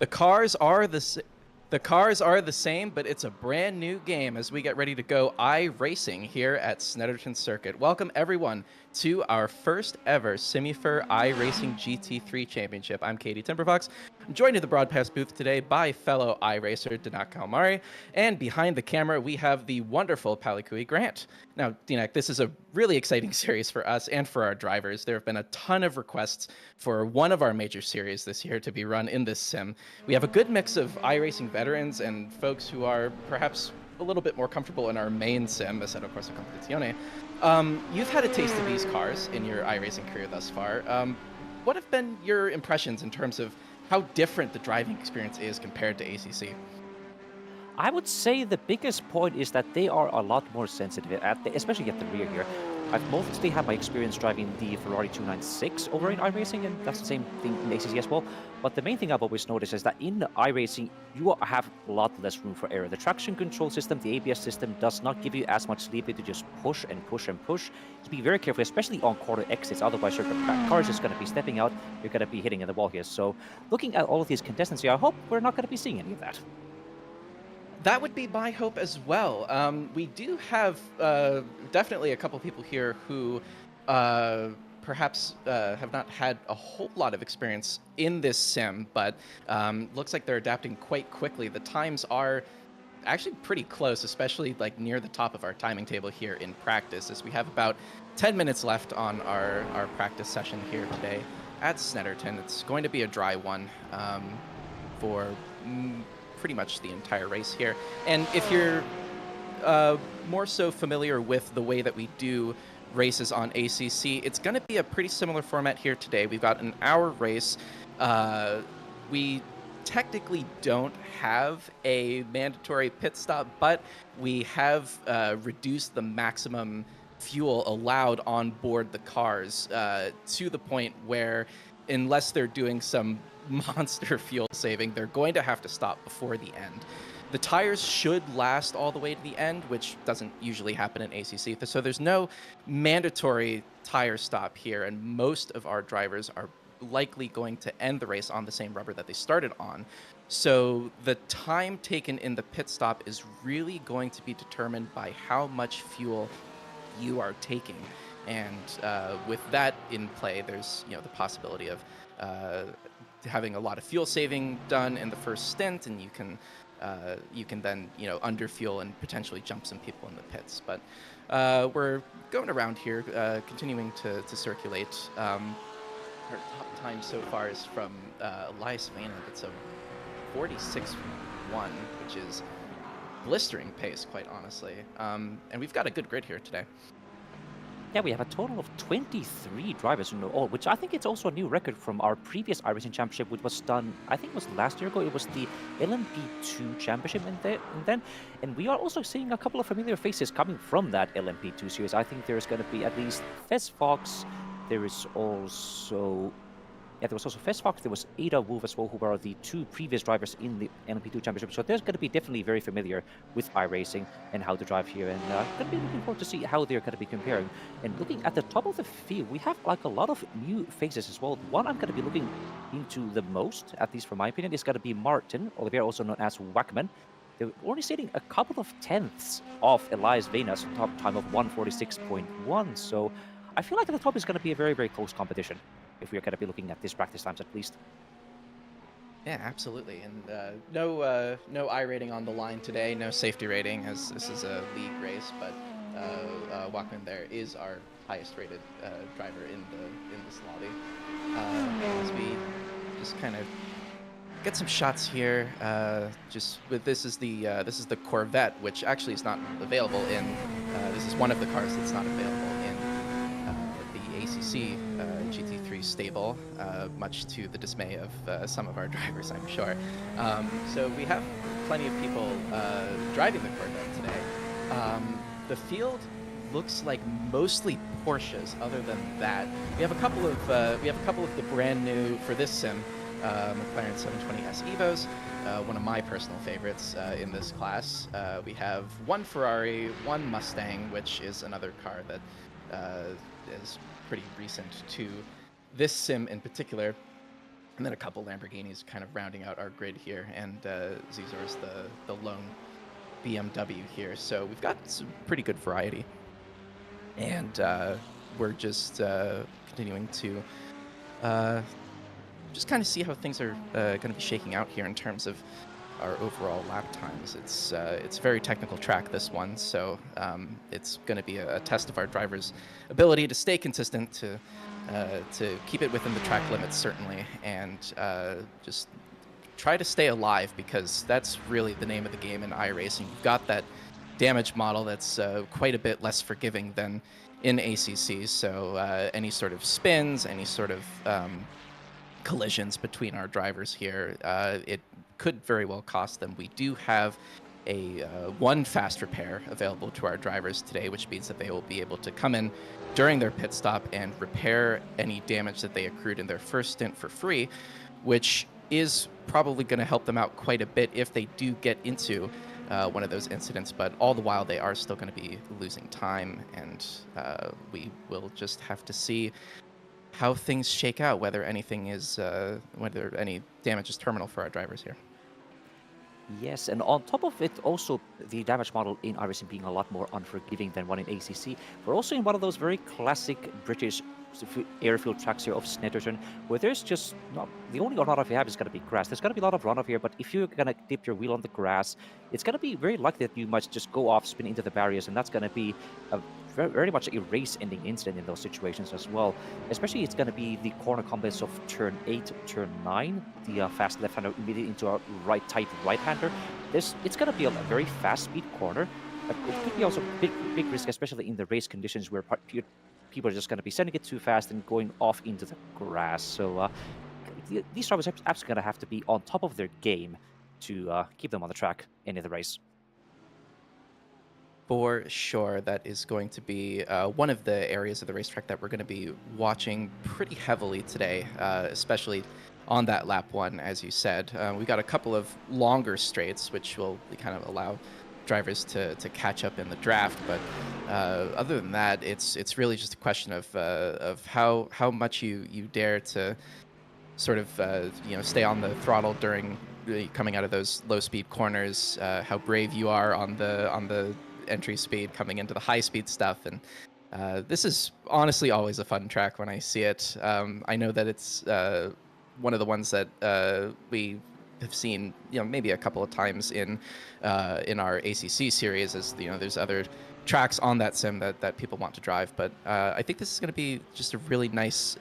The cars are the cars are the same, but it's a brand new game as we get ready to go iRacing here at Snetterton Circuit. Welcome everyone to our first ever Simufur iRacing GT3 Championship. I'm Kady Timberfox. I'm joined in the broadcast booth today by fellow iRacer Denak Kalmari, and behind the camera we have the wonderful Paliku'i Grant. Now, Denak, this is a really exciting series for us and for our drivers. There have been a ton of requests for one of our major series this year to be run in this sim. We have a good mix of iRacing veterans and folks who are perhaps a little bit more comfortable in our main sim, Assetto Corsa Competizione. You've had a taste of these cars in your iRacing career thus far. What have been your impressions in terms of how different the driving experience is compared to ACC? I would say the biggest point is that they are a lot more sensitive, especially at the rear here. I've mostly had my experience driving the Ferrari 296 over in iRacing, and that's the same thing in ACC as well. But the main thing I've always noticed is that in iRacing, you have a lot less room for error. The traction control system, the ABS system, does not give you as much leeway to just push and push and push. To be very careful, especially on corner exits, otherwise your car is just going to be stepping out, you're going to be hitting in the wall here. So looking at all of these contestants here, I hope we're not going to be seeing any of that. That would be my hope as well. We do have definitely a couple people here who perhaps have not had a whole lot of experience in this sim, but looks like they're adapting quite quickly. The times are actually pretty close, especially like near the top of our timing table here in practice, as we have about 10 minutes left on our practice session here today at Snetterton. It's going to be a dry one for pretty much the entire race here. And if you're more so familiar with the way that we do races on ACC, it's going to be a pretty similar format here today. We've got an hour race. We technically don't have a mandatory pit stop, but we have reduced the maximum fuel allowed on board the cars to the point where, unless they're doing some monster fuel saving, they're going to have to stop before the end. The tires should last all the way to the end, which doesn't usually happen in ACC. So there's no mandatory tire stop here, and most of our drivers are likely going to end the race on the same rubber that they started on. So the time taken in the pit stop is really going to be determined by how much fuel you are taking. And with that in play, there's the possibility of having a lot of fuel saving done in the first stint, and you can then underfuel and potentially jump some people in the pits. But we're going around here, continuing to circulate. Our top time so far is from Elias Vena. It's a 46.1, which is blistering pace, quite honestly. And we've got a good grid here today. Yeah, we have a total of 23 drivers in all, which I think it's also a new record from our previous iRacing Championship, which was done, I think it was last year ago. It was the LMP2 Championship and we are also seeing a couple of familiar faces coming from that LMP2 series. I think there's going to be at least Fox. There is also... Yeah, there was also Fox, there was Ada Wolf as well, who were the two previous drivers in the LMP2 Championship. So they're going to be definitely very familiar with iRacing and how to drive here. And going to be looking forward to see how they're going to be comparing. And looking at the top of the field, we have like a lot of new faces as well. The one I'm going to be looking into the most, at least from my opinion, is going to be Martin Olivier, also known as Wackman. They're only sitting a couple of tenths off Elias Vena's top time of 146.1. So I feel like at the top is going to be a very, very close competition, if we're going to be looking at these practice times at least. Yeah, absolutely. And no I rating on the line today, no safety rating, as this is a league race, but Walkman there is our highest rated driver in this lobby. As we just kind of get some shots here, this is the Corvette, which actually is not available in this is one of the cars that's not available in the ACC GT3 stable, much to the dismay of some of our drivers, I'm sure. So we have plenty of people driving the Corvette today. The field looks like mostly Porsches. Other than that, we have a couple of the brand new for this sim McLaren 720S Evos. One of my personal favorites in this class. We have one Ferrari, one Mustang, which is another car that is pretty recent to this sim in particular. and then a couple Lamborghinis kind of rounding out our grid here, and Zizor's the lone BMW here. So we've got some pretty good variety, and we're just continuing to just kind of see how things are going to be shaking out here in terms of our overall lap times. It's a very technical track, this one, so it's going to be a test of our drivers' ability to stay consistent, to keep it within the track limits, certainly, and just try to stay alive, because that's really the name of the game in iRacing. You've got that damage model that's quite a bit less forgiving than in ACC, so any sort of spins, any sort of collisions between our drivers here, it could very well cost them. We do have a one fast repair available to our drivers today, which means that they will be able to come in during their pit stop and repair any damage that they accrued in their first stint for free, which is probably going to help them out quite a bit if they do get into one of those incidents. But all the while, they are still going to be losing time, and we will just have to see how things shake out, whether anything is, whether any damage is terminal for our drivers here. Yes, and on top of it, also the damage model in iRacing being a lot more unforgiving than one in ACC. We're also in one of those very classic British airfield tracks here of Snetterton, where there's just not, the only runoff you have is going to be grass. There's going to be a lot of runoff here, but if you're going to dip your wheel on the grass, it's going to be very likely that you might just go off, spin into the barriers, and that's going to be a very much a race-ending incident in those situations as well. Especially, it's going to be the corner combos of turn 8, turn 9, the fast left-hander immediately into a tight right-hander. It's going to be a very fast-speed corner, but it could be also a big risk, especially in the race conditions where people are just going to be sending it too fast and going off into the grass. So these drivers are absolutely going to have to be on top of their game to keep them on the track in the race. For sure, that is going to be one of the areas of the racetrack that we're going to be watching pretty heavily today, especially on that lap one, as you said. We got a couple of longer straights, which will kind of allow drivers to catch up in the draft. But other than that, it's really just a question of how much you dare to sort of stay on the throttle during coming out of those low speed corners, how brave you are on the entry speed coming into the high speed stuff. And this is honestly always a fun track when I see it. I know that it's one of the ones that we have seen, maybe a couple of times in our ACC series, as there's other tracks on that sim that people want to drive. But I think this is going to be just a really nice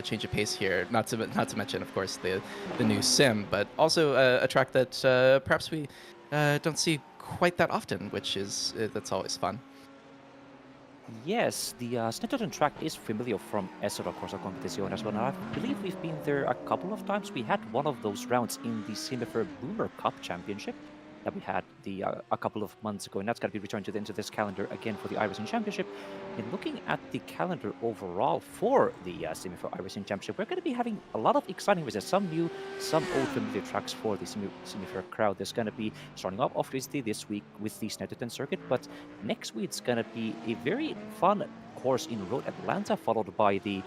change of pace here. Not to mention, of course, the new sim, but also a track that perhaps we don't see quite that often, which is that's always fun. Yes, the Snetterton track is familiar from Esora Corsa Competizione as well, and I believe we've been there a couple of times. We had one of those rounds in the Simufur Boomer Cup Championship that we had a couple of months ago, and that's going to be returned into this calendar again for the iRacing Championship. And looking at the calendar overall for the Simufur iRacing Championship, we're going to be having a lot of exciting races, some new, some old familiar tracks for the Simufur crowd. There's going to be starting off obviously this week with the Snetterton circuit, but next week it's going to be a very fun course in Road Atlanta, followed by the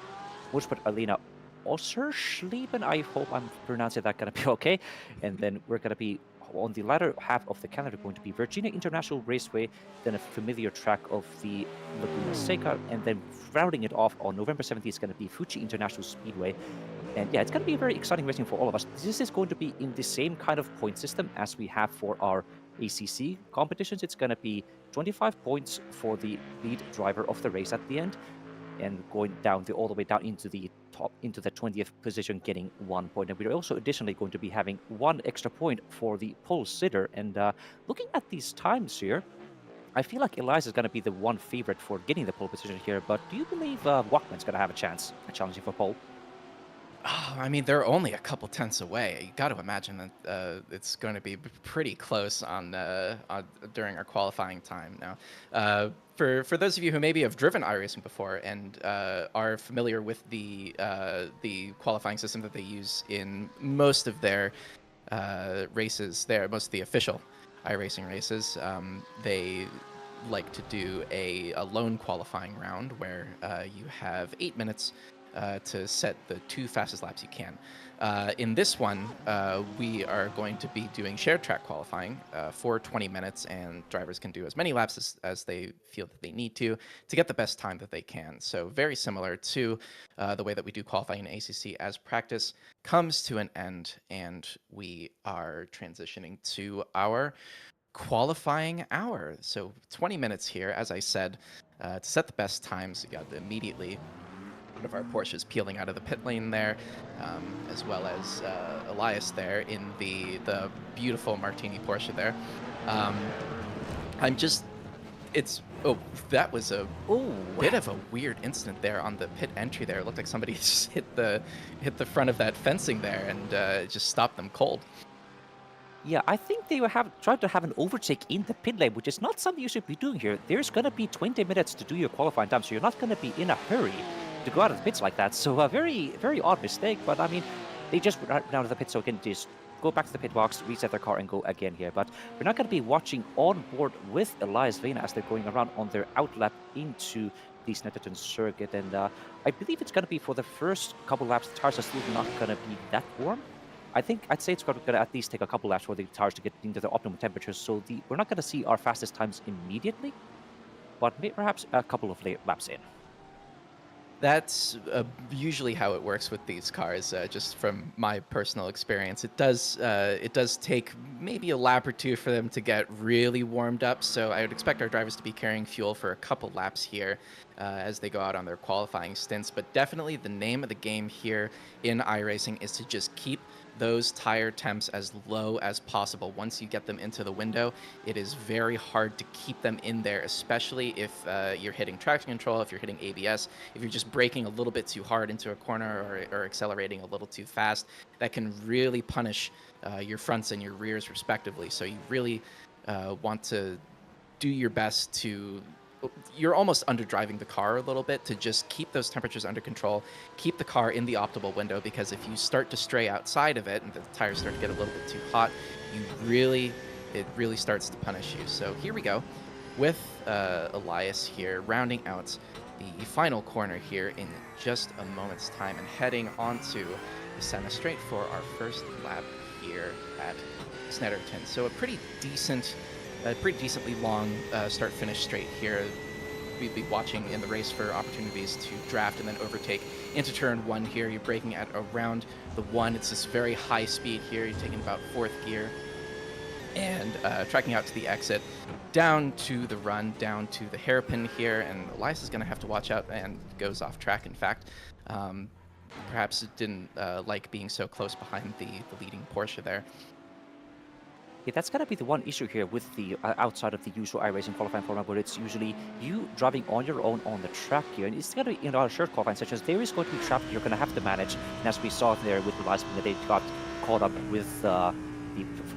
Motorsport Arena Ossersleben. I hope I'm pronouncing that going to be okay. And then we're going to be on the latter half of the calendar going to be Virginia International Raceway, then a familiar track of the Laguna Seca, and then rounding it off on November 17th is going to be Fuji International Speedway. And yeah, it's going to be a very exciting racing for all of us. This is going to be in the same kind of point system as we have for our ACC competitions. It's going to be 25 points for the lead driver of the race at the end, and going down all the way down into the top, into the 20th position, getting 1 point. And we're also additionally going to be having 1 extra point for the pole sitter. And looking at these times here, I feel like Elias is going to be the one favorite for getting the pole position here. But do you believe Walkman's going to have a chance at challenging for pole? Oh, I mean, they're only a couple tenths away. You got to imagine that it's going to be pretty close on during our qualifying time now. For those of you who maybe have driven iRacing before and are familiar with the qualifying system that they use in most of their races, most of the official iRacing races, they like to do a lone qualifying round where you have 8 minutes to set the 2 fastest laps you can. In this one, we are going to be doing shared track qualifying for 20 minutes, and drivers can do as many laps as they feel that they need to get the best time that they can. So very similar to the way that we do qualifying in ACC, as practice comes to an end, and we are transitioning to our qualifying hour. So 20 minutes here, as I said, to set the best times. You got immediately one of our Porsches peeling out of the pit lane there, as well as Elias there in the beautiful Martini Porsche there. I'm just, it's, oh, that was a bit of a weird incident there on the pit entry there. It looked like somebody just hit the front of that fencing there and it just stopped them cold. Yeah, I think they were tried to have an overtake in the pit lane, which is not something you should be doing here. There's going to be 20 minutes to do your qualifying time, so you're not going to be in a hurry to go out of the pits like that. So a very, very odd mistake, but I mean, they just went out of the pit so they can just go back to the pit box, reset their car, and go again here. But we're not going to be watching on board with Elias Vena as they're going around on their outlap into the Snetterton circuit. And I believe it's going to be for the first couple laps, the tires are still not going to be that warm. I'd say it's going to at least take a couple laps for the tires to get into the optimum temperatures. So we're not going to see our fastest times immediately, but perhaps a couple of laps in. That's usually how it works with these cars, just from my personal experience. It does take maybe a lap or two for them to get really warmed up, so I would expect our drivers to be carrying fuel for a couple laps here as they go out on their qualifying stints. But definitely the name of the game here in iRacing is to just keep those tire temps as low as possible. Once you get them into the window, it is very hard to keep them in there, especially if you're hitting traction control, if you're hitting ABS, if you're just braking a little bit too hard into a corner or accelerating a little too fast. That can really punish your fronts and your rears respectively. So you really want to do your best to, you're almost underdriving the car a little bit, to just keep those temperatures under control, keep the car in the optimal window, because if you start to stray outside of it and the tires start to get a little bit too hot, it really starts to punish you. So here we go with Elias here, rounding out the final corner here in just a moment's time and heading onto the center straight for our first lap here at Snetterton. So a pretty decently long start-finish straight here. We'd be watching in the race for opportunities to draft and then overtake into turn 1 here. You're braking at around the 1. It's this very high speed here. You're taking about 4th gear and tracking out to the exit, down to the run, down to the hairpin here, and Elias is going to have to watch out and goes off track, in fact. Perhaps it didn't like being so close behind the leading Porsche there. Yeah, that's going to be the one issue here with the outside of the usual iRacing qualifying format, where it's usually you driving on your own on the track here. And it's going to be in our shared qualifying sections, there is going to be traffic you're going to have to manage. And as we saw there with the last that they got caught up with the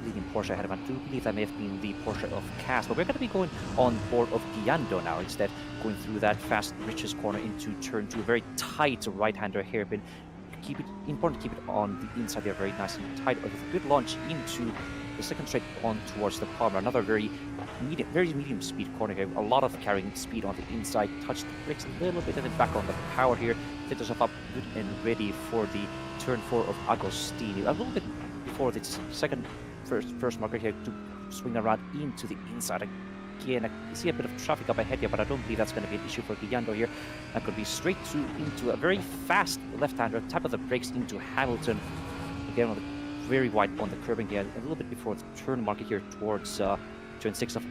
leading Porsche ahead of him. I do believe that may have been the Porsche of Cass, but we're going to be going on board of Giando now instead, going through that fast riches corner into turn 2, a very tight right-hander hairpin. Important to keep it on the inside there, very nice and tight, with a good launch into the second straight on towards the Palmer. Another very medium speed corner here. A lot of carrying speed on the inside. Touch the brakes a little bit and then back on the power here. Set yourself up good and ready for the turn 4 of Agostini. A little bit before the first marker here to swing around into the inside. Again, I see a bit of traffic up ahead here, but I don't believe that's going to be an issue for Giando here. That could be straight through into a very fast left-hander, tap of the brakes into Hamilton. Again, on the very wide on the curbing here, a little bit before the turn marker here towards turn 6 of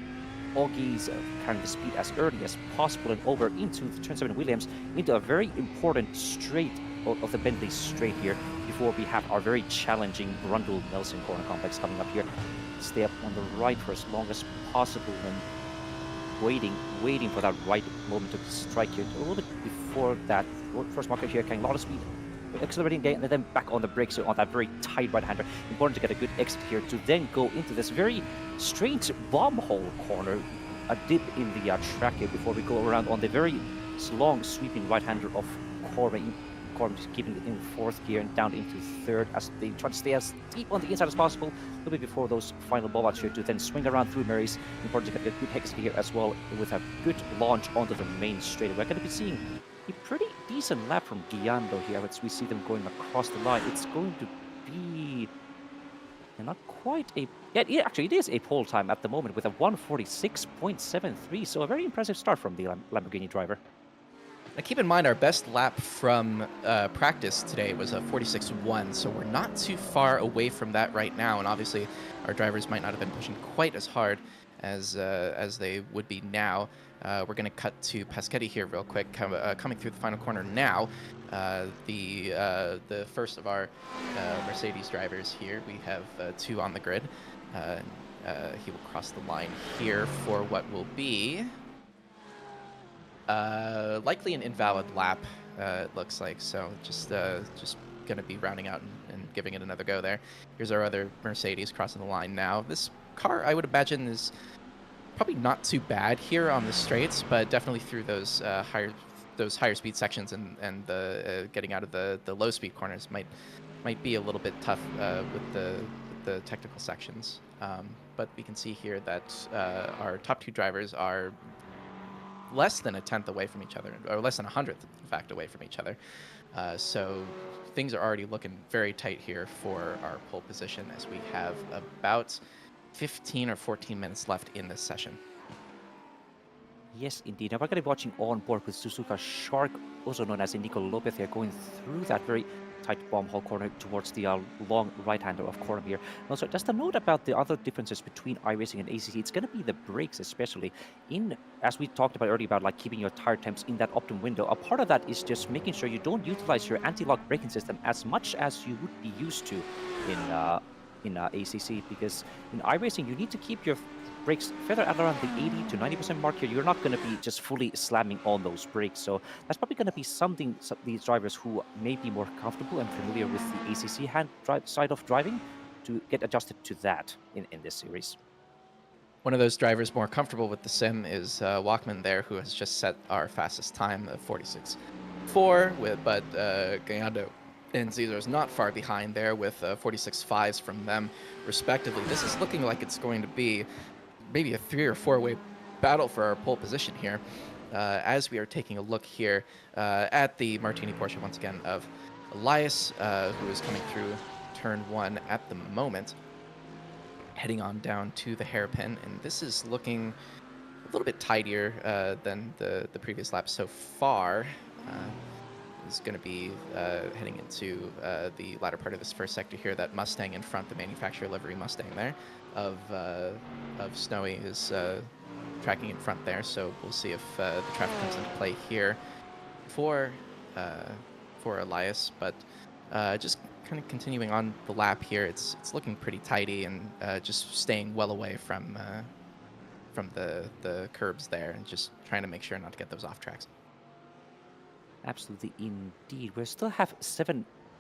Augie's carrying the speed as early as possible and over into the turn 7 Williams, into a very important straight of the Bentley straight here before we have our very challenging Brundle-Nelson corner complex coming up here. Stay up on the right for as long as possible and waiting for that right moment to strike here. A little bit before that first marker here, carrying a lot of speed, accelerating again, and then back on the brakes on that very tight right-hander. Important to get a good exit here to then go into this very strange bomb hole corner, a dip in the track here before we go around on the very long sweeping right-hander of Corbin. Corbin just keeping it in 4th gear and down into 3rd as they try to stay as deep on the inside as possible, a little bit before those final ball outs here to then swing around through Mary's. Important to get a good exit here as well with a good launch onto the main straight. We're going to be seeing a pretty decent lap from Guiando here as we see them going across the line. It's going to be not quite a... Yeah, actually, it is a pole time at the moment with a 146.73, so a very impressive start from the Lamborghini driver. Now keep in mind, our best lap from practice today was a 46.1, so we're not too far away from that right now, and obviously our drivers might not have been pushing quite as hard as they would be now. We're going to cut to Kady here real quick, coming through the final corner now. The first of our Mercedes drivers here. We have 2 on the grid. He will cross the line here for what will be likely an invalid lap, it looks like. So just going to be rounding out and giving it another go there. Here's our other Mercedes crossing the line now. This car, I would imagine, is probably not too bad here on the straights, but definitely through those higher speed sections and the getting out of the low speed corners might be a little bit tough with the technical sections. But we can see here that our top 2 drivers are less than a tenth away from each other, or less than 100th, in fact, away from each other. So things are already looking very tight here for our pole position, as we have about 15 or 14 minutes left in this session. Yes, indeed. Now we're going to be watching on board with Suzuka Shark, also known as Nico Lopez here, going through that very tight bomb hole corner towards the long right-hander of Cormier. And also, just a note about the other differences between iRacing and ACC, it's going to be the brakes, especially. As we talked about earlier, about like keeping your tire temps in that optimum window, a part of that is just making sure you don't utilize your anti-lock braking system as much as you would be used to in ACC, because in iRacing you need to keep your brakes further at around the 80 to 90% mark here. You're not going to be just fully slamming on those brakes. So that's probably going to be something these drivers who may be more comfortable and familiar with the ACC side of driving to get adjusted to that in this series. One of those drivers more comfortable with the sim is Walkman there, who has just set our fastest time of 46.4, but Guiando and Caesar is not far behind there with 46.5s from them, respectively. This is looking like it's going to be maybe a 3 or 4 way battle for our pole position here, as we are taking a look here at the Martini Porsche once again of Elias, who is coming through turn 1 at the moment, heading on down to the hairpin, and this is looking a little bit tidier than the previous lap so far. Is going to be heading into the latter part of this first sector here. That Mustang in front, the manufacturer livery Mustang there of Snowy is tracking in front there. So we'll see if the traffic comes into play here for Elias. But just kind of continuing on the lap here, it's looking pretty tidy and just staying well away from the curbs there and just trying to make sure not to get those off tracks. Absolutely, indeed. We still have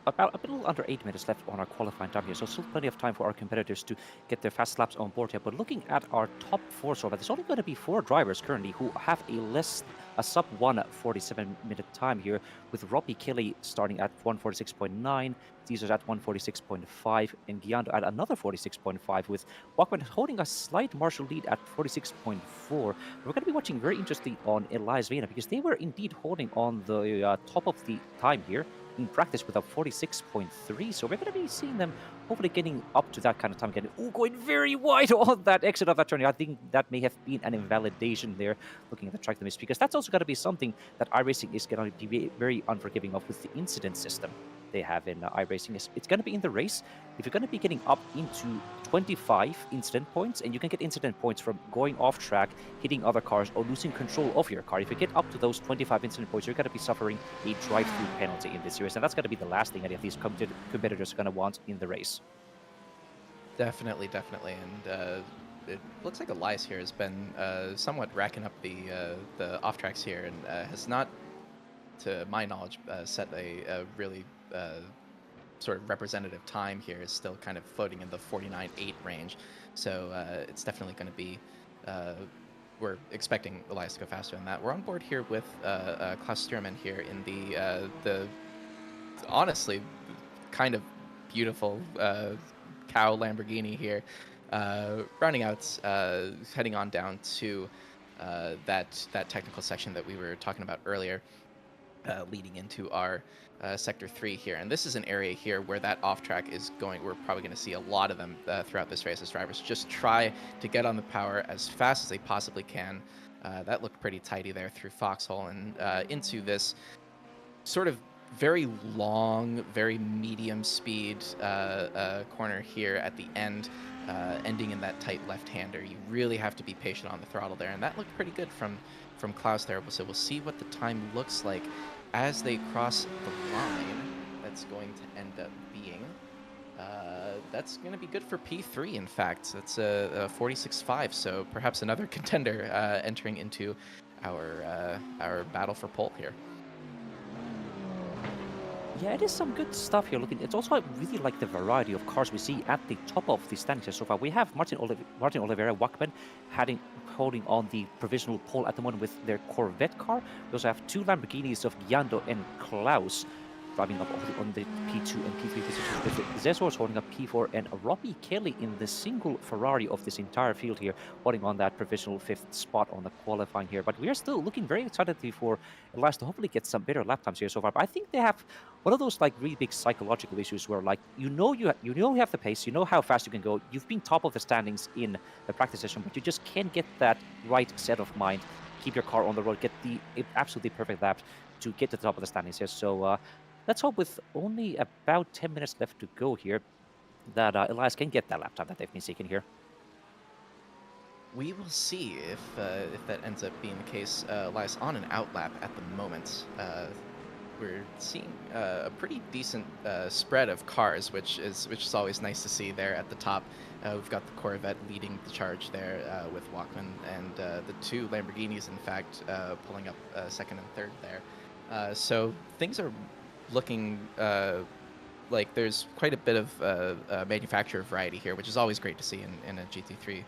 about a little under 8 minutes left on our qualifying time here, so still plenty of time for our competitors to get their fast laps on board here. But looking at our top 4 so far, there's only going to be 4 drivers currently who have a sub 1:47-minute time here, with Robbie Kelly starting at 1:46.9, Caesar's at 1:46.5, and Guiando at another 46.5, with Walkman holding a slight marginal lead at 46.4. We're going to be watching very interesting on Elias Vena, because they were indeed holding on the top of the time here in practice with a 46.3, so we're going to be seeing them hopefully getting up to that kind of time again. Ooh, going very wide on that exit of that turn. I think that may have been an invalidation there, looking at the track limits, because that's also going to be something that iRacing is going to be very unforgiving of with the incident system they have in iRacing. It's going to be in the race. If you're going to be getting up into 25 incident points, and you can get incident points from going off track, hitting other cars, or losing control of your car. If you get up to those 25 incident points, you're going to be suffering a drive-through penalty in this series, and that's going to be the last thing any of these competitors are going to want in the race. Definitely, and it looks like Elias here has been somewhat racking up the off tracks here, and has not, to my knowledge, set a really sort of representative time here. Is still kind of floating in the 49.8 range. So it's definitely going to be, we're expecting Elias to go faster than that. We're on board here with Klaus Stierman here in the honestly kind of beautiful cow Lamborghini here, rounding out, heading on down to that technical section that we were talking about earlier. leading into our Sector 3 here. And this is an area here where that off-track is going. We're probably going to see a lot of them throughout this race as drivers just try to get on the power as fast as they possibly can. That looked pretty tidy there through Foxhole and into this sort of very long, very medium speed corner here at the end, ending in that tight left-hander. You really have to be patient on the throttle there, and that looked pretty good from Klaus there. So we'll see what the time looks like as they cross the line. That's going to end up being that's going to be good for P3. In fact, that's a 46.5. So perhaps another contender entering into our battle for pole here. Yeah, it is some good stuff here. Looking, it's also I really like the variety of cars we see at the top of the standings here so far. We have Martin Oliveira, Wachman, holding on the provisional pole at the moment with their Corvette car. We also have two Lamborghinis of Giando and Klaus driving up on the P2 and P3 positions, with Zezors holding up P4 and Robbie Kelly in the single Ferrari of this entire field here, holding on that provisional 5th spot on the qualifying here. But we are still looking very excited for Elias to hopefully get some better lap times here so far. But I think they have one of those like really big psychological issues where like you have the pace, you know how fast you can go, you've been top of the standings in the practice session, but you just can't get that right set of mind, keep your car on the road, get the absolutely perfect lap to get to the top of the standings here. So let's hope with only about 10 minutes left to go here that Elias can get that lap time that they've been seeking here. We will see if that ends up being the case. Elias on an out lap at the moment. We're seeing a pretty decent spread of cars, which is always nice to see there at the top. We've got the Corvette leading the charge there with Walkman, and the two Lamborghinis, in fact, pulling up second and third there. So things are looking like there's quite a bit of manufacturer variety here, which is always great to see in a GT3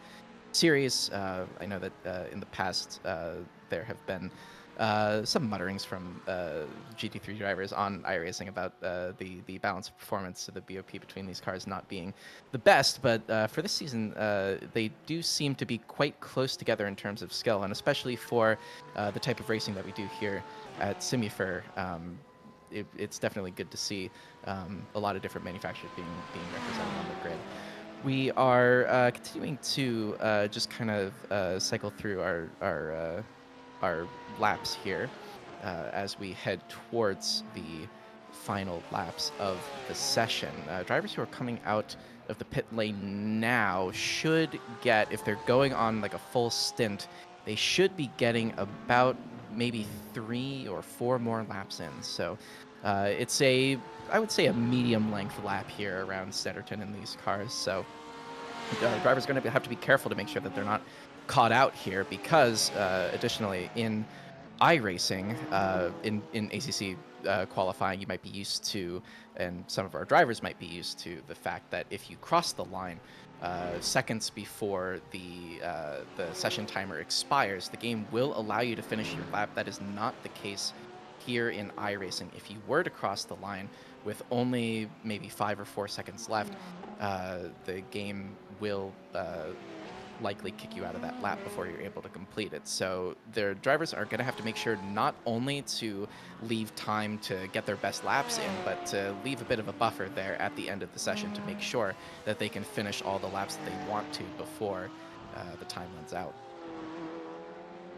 series. I know that in the past there have been some mutterings from GT3 drivers on iRacing about the balance of performance of the BOP between these cars not being the best, but for this season they do seem to be quite close together in terms of skill, and especially for the type of racing that we do here at Simufur. It's definitely good to see a lot of different manufacturers being represented on the grid. We are continuing to just kind of cycle through our laps here as we head towards the final laps of the session. Drivers who are coming out of the pit lane now should get, if they're going on like a full stint, they should be getting about maybe 3 or 4 more laps in. So it's I would say a medium length lap here around Snetterton in these cars. So drivers are going to have to be careful to make sure that they're not caught out here, because additionally in iRacing, in ACC qualifying, you might be used to, and some of our drivers might be used to, the fact that if you cross the line seconds before the session timer expires, the game will allow you to finish your lap. That is not the case here in iRacing. If you were to cross the line with only maybe 5 or 4 seconds left, the game will likely kick you out of that lap before you're able to complete it. So their drivers are going to have to make sure not only to leave time to get their best laps in, but to leave a bit of a buffer there at the end of the session to make sure that they can finish all the laps that they want to before the time runs out.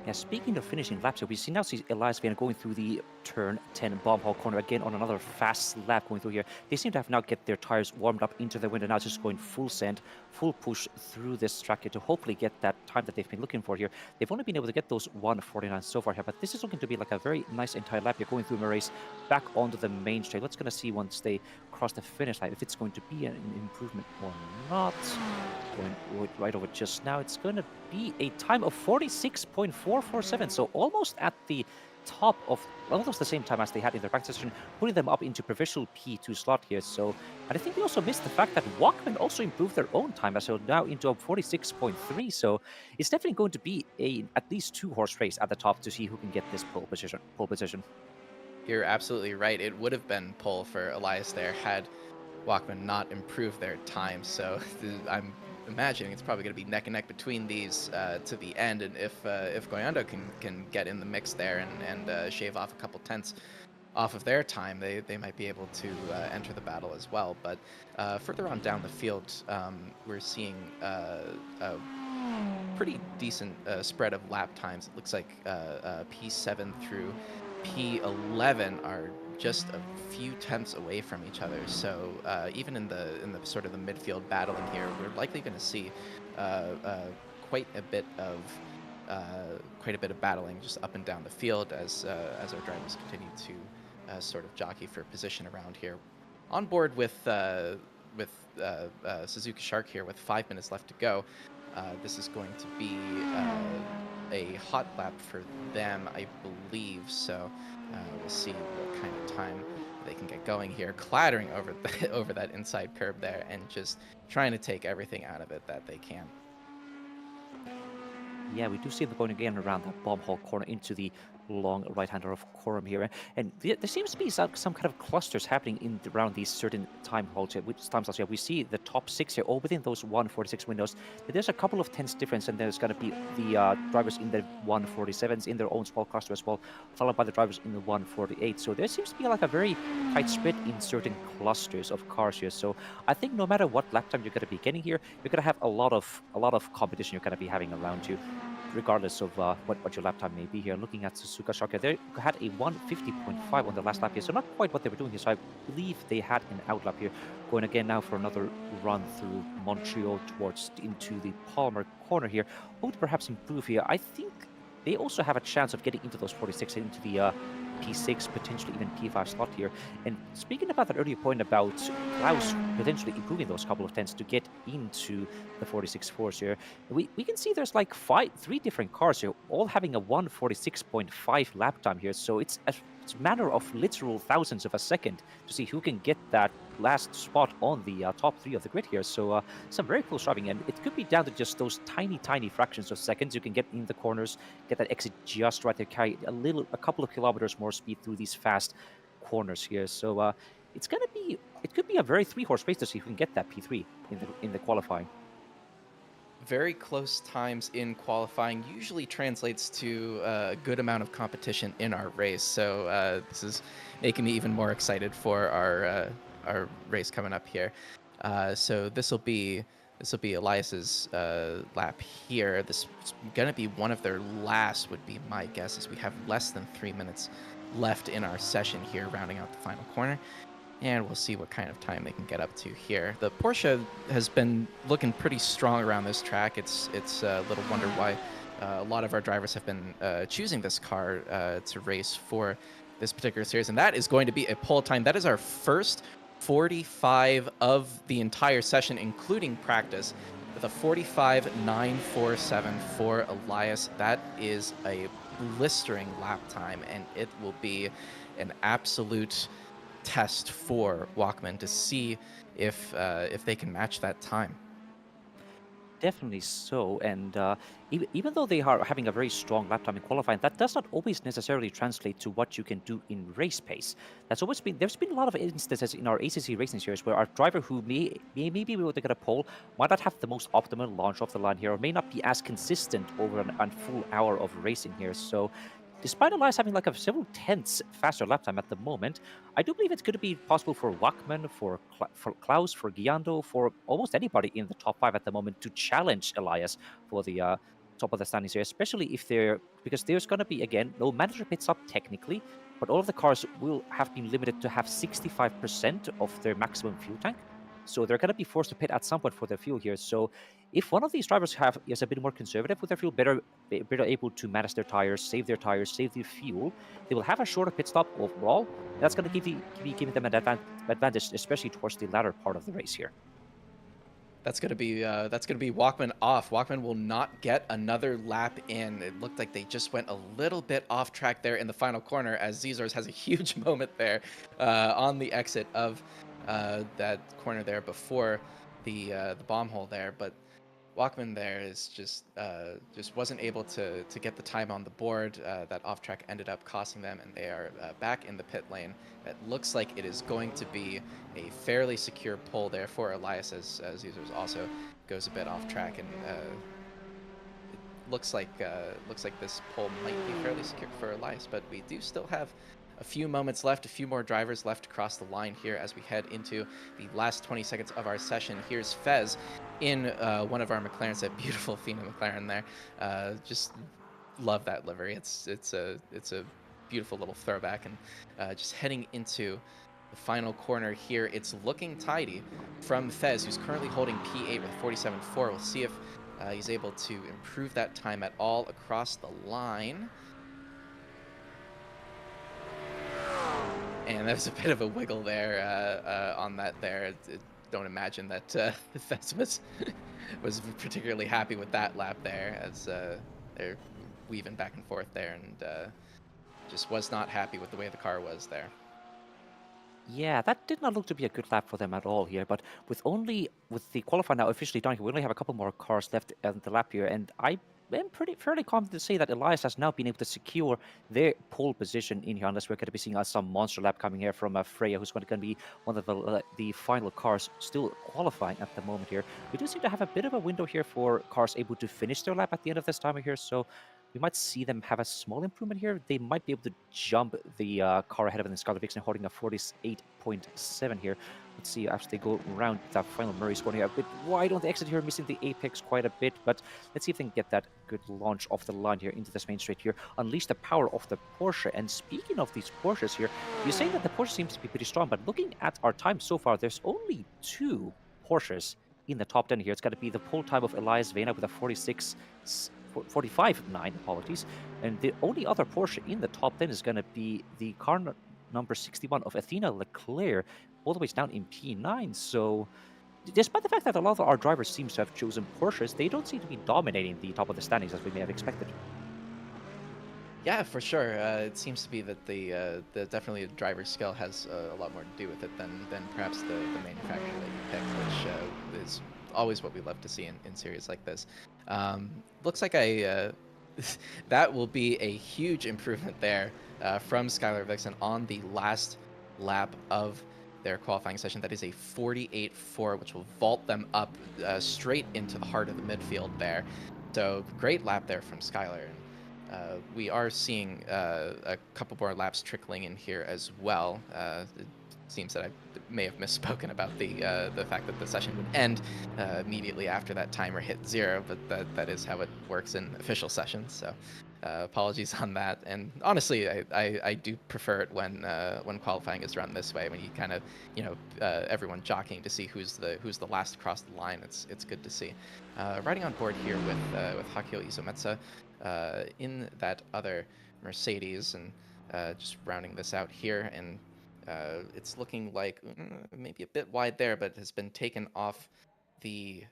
Yeah, speaking of finishing laps, we now see Elias Vayner going through the turn 10 bomb hole corner again on another fast lap going through here. They seem to have now get their tires warmed up into the window, now just going full send, full push through this track here to hopefully get that time that they've been looking for here. They've only been able to get those 1:49 so far here, but this is looking to be like a very nice entire lap here going through the race back onto the main straight. Let's going to see once they cross the finish line if it's going to be an improvement or not. Going right over just now, it's going to be a time of 46.447, so almost at the top of almost the same time as they had in their practice session, putting them up into provisional P2 slot here. So, and I think we also missed the fact that Walkman also improved their own time, as they're now into a 46.3. So it's definitely going to be a at least 2-horse race at the top to see who can get this pole position. You're absolutely right. It would have been pole for Elias there had Walkman not improved their time. So I'm imagining it's probably going to be neck and neck between these to the end, and if Goyando can get in the mix there and shave off a couple tenths off of their time, they might be able to enter the battle as well. But further on down the field, we're seeing a pretty decent spread of lap times. It looks like P7 through P11 are just a few tenths away from each other. So even in the sort of the midfield battling here, we're likely going to see quite a bit of battling just up and down the field as our drivers continue to sort of jockey for position around here. On board with Suzuki Shark here with 5 minutes left to go. This is going to be a hot lap for them, I believe. So we'll see what kind of time they can get going here, clattering over over that inside curb there, and just trying to take everything out of it that they can. Yeah, we do see them going again around that bomb hole corner into the long right-hander of Corum here. And there seems to be some kind of clusters happening around these certain time holds, which times also we see the top 6 here, all within those 146 windows. There's a couple of tenths difference, and there's going to be the drivers in the 147s in their own small cluster as well, followed by the drivers in the 148. So there seems to be like a very tight spread in certain clusters of cars here. So I think no matter what lap time you're going to be getting here, you're going to have a lot of competition you're going to be having around you, regardless of what your lap time may be here. Looking at Suzuka Shark, they had a 150.5 on the last lap here, so not quite what they were doing here. So I believe they had an outlap here, going again now for another run through Montreal towards into the Palmer corner here. Would perhaps improve here. I think they also have a chance of getting into those 46 into the P6, potentially even P5 slot here. And speaking about that earlier point about Klaus potentially improving those couple of tenths to get into the 46 force here, we can see there's like three different cars here, all having a 146.5 lap time here. So it's a matter of literal thousandths of a second to see who can get that last spot on the top 3 of the grid here. So some very close driving, and it could be down to just those tiny fractions of seconds you can get in the corners, get that exit just right there, carry a couple of kilometers more speed through these fast corners here. So it could be a very 3-horse race to see if we can get that P3 in the qualifying. Very close times in qualifying usually translates to a good amount of competition in our race. So this is making me even more excited for our race coming up here. So this will be Elias's lap here. This is going to be one of their last, would be my guess, as we have less than 3 minutes left in our session here, rounding out the final corner. And we'll see what kind of time they can get up to here. The Porsche has been looking pretty strong around this track. It's a little wonder why a lot of our drivers have been choosing this car to race for this particular series. And that is going to be a pole time. That is our first 45 of the entire session, including practice, with a 45.947 for Elias. That is a blistering lap time, and it will be an absolute test for Walkman to see if they can match that time. Definitely so, and even though they are having a very strong lap time in qualifying, that does not always necessarily translate to what you can do in race pace. There's been a lot of instances in our ACC racing series where our driver who may be able to get a pole might not have the most optimal launch off the line here, or may not be as consistent over a full hour of racing here. So despite Elias having like a several tenths faster lap time at the moment, I do believe it's going to be possible for Wachmann, for Klaus, for Giando, for almost anybody in the top 5 at the moment to challenge Elias for the top of the standings here, especially if because there's going to be, again, no mandatory pit stop technically, but all of the cars will have been limited to have 65% of their maximum fuel tank. So they're going to be forced to pit at some point for their fuel here. So if one of these drivers is a bit more conservative with their fuel, better able to manage their tires, save their fuel, they will have a shorter pit stop overall. That's going to be giving them an advantage, especially towards the latter part of the race here. That's gonna be Walkman off. Walkman will not get another lap in. It looked like they just went a little bit off track there in the final corner, as Zizors has a huge moment there on the exit of that corner there before the bomb hole there. But Walkman there is just wasn't able to get the time on the board. That off track ended up costing them, and they are back in the pit lane. It looks like it is going to be a fairly secure pole there for Elias, as users also goes a bit off track, and it looks like this pole might be fairly secure for Elias. But we do still have a few moments left, a few more drivers left to cross the line here as we head into the last 20 seconds of our session. Here's Fez in one of our McLarens, that beautiful Fina McLaren there. Just love that livery. It's a beautiful little throwback, and just heading into the final corner here, it's looking tidy from Fez, who's currently holding P8 with 47.4. We'll see if he's able to improve that time at all across the line. And there's a bit of a wiggle there on that there. Don't imagine that Fez was particularly happy with that lap there, as they're weaving back and forth there, and just was not happy with the way the car was there. Yeah, that did not look to be a good lap for them at all here. But with the qualifying now officially done, we only have a couple more cars left in the lap here, and I am fairly confident to say that Elias has now been able to secure their pole position in here, unless we're going to be seeing some monster lap coming here from Freya, who's going to be one of the final cars still qualifying at the moment here. We do seem to have a bit of a window here for cars able to finish their lap at the end of this time here, so we might see them have a small improvement here. They might be able to jump the car ahead of them in Scarlet Vixen, holding a 48.7 here. Let's see as they go around that final Murray score here. A bit wide on the exit here, missing the apex quite a bit, but let's see if they can get that good launch off the line here into this main straight here. Unleash the power of the Porsche. And speaking of these Porsches here, you're saying that the Porsche seems to be pretty strong, but looking at our time so far, there's only 2 Porsches in the top 10 here. It's got to be the pole time of Elias Vena with a 45.9, apologies. And the only other Porsche in the top 10 is going to be the car number 61 of Athena Leclerc, all the way down in P9. So despite the fact that a lot of our drivers seem to have chosen Porsches, they don't seem to be dominating the top of the standings as we may have expected. Yeah, for sure. It seems to be that the definitely the driver's skill has a lot more to do with it than perhaps the manufacturer that you pick, which is always what we love to see in series like this. Looks like that will be a huge improvement there from Skylar Vixen on the last lap of their qualifying session. That is a 48.4, which will vault them up straight into the heart of the midfield there. So great lap there from Skylar. We are seeing a couple more laps trickling in here as well. It seems that I may have misspoken about the fact that the session would end immediately after that timer hit 0, but that is how it works in official sessions. So apologies on that. And honestly, I do prefer it when qualifying is run this way, when you kind of everyone jockeying to see who's the last across the line. It's good to see. Riding on board here with Hakio Izometsa in that other Mercedes, and just rounding this out here, and it's looking like maybe a bit wide there, but has been taken off the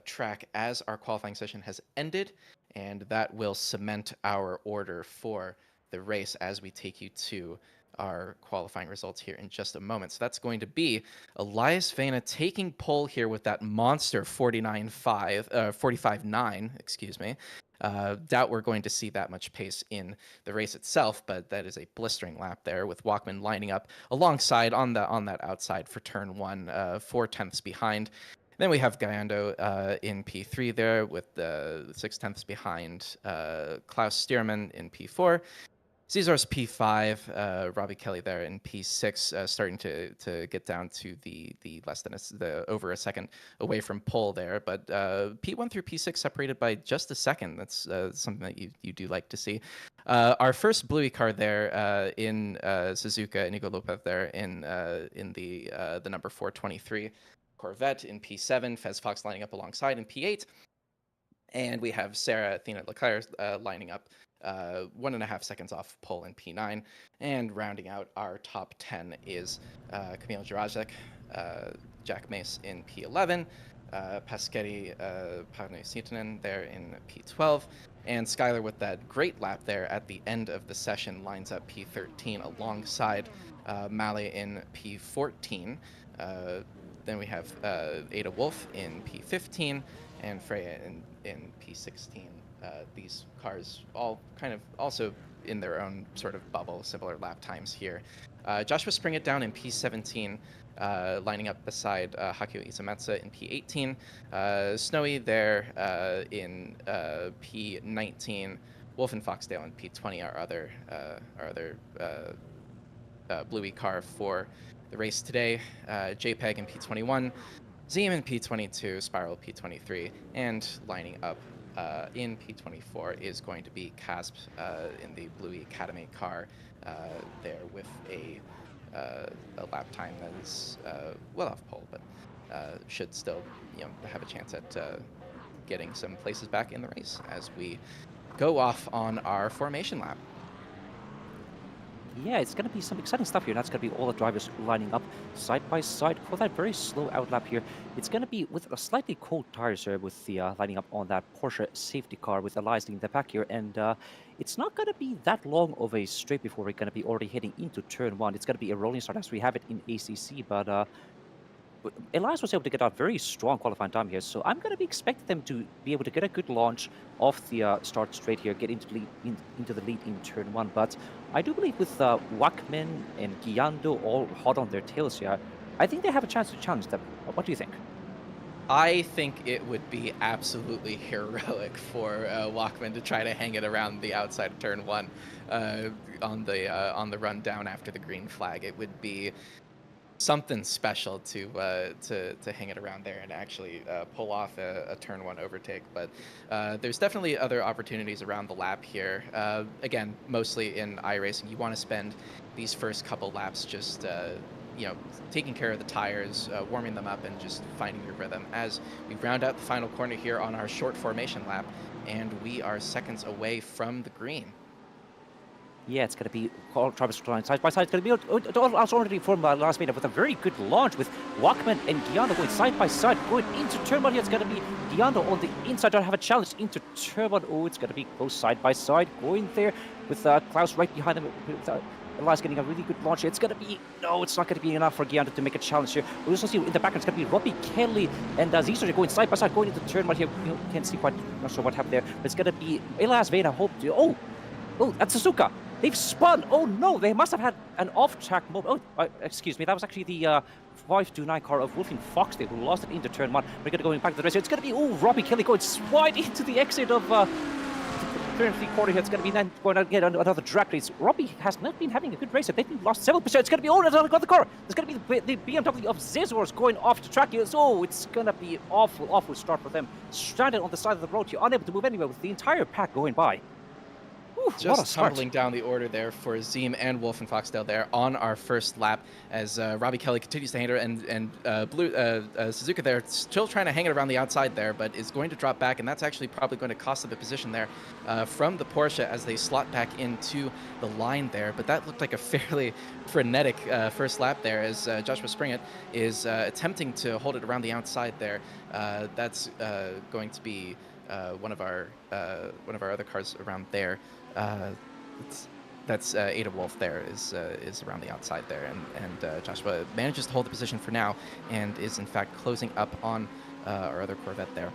track as our qualifying session has ended, and that will cement our order for the race as we take you to our qualifying results here in just a moment. So that's going to be Elias Vena taking pole here with that monster 45.9, excuse me. Doubt we're going to see that much pace in the race itself, but that is a blistering lap there with Walkman lining up alongside on that outside for turn 1, 4/10ths behind. Then we have Gayando in P3 there with 6/10ths behind Klaus Stierman in P4. Caesar's P5, Robbie Kelly there in P6, starting to get down to the less than the over a second away from pole there. But P1 through P6 separated by just a second. That's something that you do like to see. Our first Bluey car there in Suzuka, Inigo Lopez there in the number 423 Corvette in P7. Fez Fox lining up alongside in P8. And we have Sarah Athena Leclerc lining up 1.5 seconds off pole in P9. And rounding out our top 10 is Kamil Jurajek, Jack Mace in P11, Paschetti Pagnusitanen there in P12, and Skylar with that great lap there at the end of the session lines up P13 alongside Mali in P14. Then we have Ada Wolf in P15, and Freya in P16. These cars all kind of also in their own sort of bubble, similar lap times here. Joshua Spring it down in P17, lining up beside Hakuo Isametsu in P18. Snowy there in P19. Wolf and Foxdale in P20, Bluey car for the race today. JPEG in P21, Zeem in P22, Spiral P23, and lining up in P24 is going to be Casp in the Bluey Academy car there with a lap time that is well off pole, but should still have a chance at getting some places back in the race as we go off on our formation lap. Yeah, it's going to be some exciting stuff here. That's going to be all the drivers lining up side by side for that very slow outlap here. It's going to be with a slightly cold tires here with the lining up on that Porsche safety car with Elias in the back here. And it's not going to be that long of a straight before we're going to be already heading into turn one. It's going to be a rolling start as we have it in ACC, but Elias was able to get a very strong qualifying time here, so I'm going to be expecting them to be able to get a good launch off the start straight here, get into the lead in turn one. But I do believe with Wackman and Guiando all hot on their tails here, I think they have a chance to challenge them. What do you think? I think it would be absolutely heroic for Walkman to try to hang it around the outside of turn one on the run down after the green flag. It would be something special to hang it around there and actually pull off a turn one overtake. But there's definitely other opportunities around the lap here. Again, mostly in iRacing, you want to spend these first couple laps just taking care of the tires, warming them up, and just finding your rhythm as we round out the final corner here on our short formation lap, and we are seconds away from the green. Yeah, it's going to be all Travis Klein side by side. It's going to be also already from last minute with a very good launch with Walkman and Guiando going side by side, going into turn one here. It's going to be Guiando on the inside. Don't have a challenge into turn one. Oh, it's going to be close side by side, going there with Klaus right behind him. Elias getting a really good launch here. It's going to be, no, it's not going to be enough for Guiando to make a challenge here. We also see in the background, it's going to be Robbie Kelly and Zisser going side by side, going into turn one here. You can't see quite, not sure what happened there, but it's going to be Elias Vena. Oh, that's Suzuka. They've spun. Oh no, they must have had an off-track moment. Oh, excuse me, that was actually the 529 car of Wolfing Foxdale who lost it into turn one. We're going to go back to the race. It's going to be, Robbie Kelly going wide into the exit of turn three-quarter here. It's going to be then going to get another drag race. Robbie has not been having a good race. They've lost several percent. It's going to be, another car. It's going to be the BMW of Zizors going off the track here. So it's going to be awful start for them. Stranded on the side of the road here, unable to move anywhere with the entire pack going by. Just tumbling down the order there for Zeem and Wolf and Foxdale there on our first lap as Robbie Kelly continues to hang it, and Suzuka there still trying to hang it around the outside there, but is going to drop back, and that's actually probably going to cost them a position there from the Porsche as they slot back into the line there. But that looked like a fairly frenetic first lap there as Joshua Springett is attempting to hold it around the outside there. That's going to be one of our other cars around there. That's Ada Wolf there is around the outside there, and Joshua manages to hold the position for now and is in fact closing up on our other Corvette there.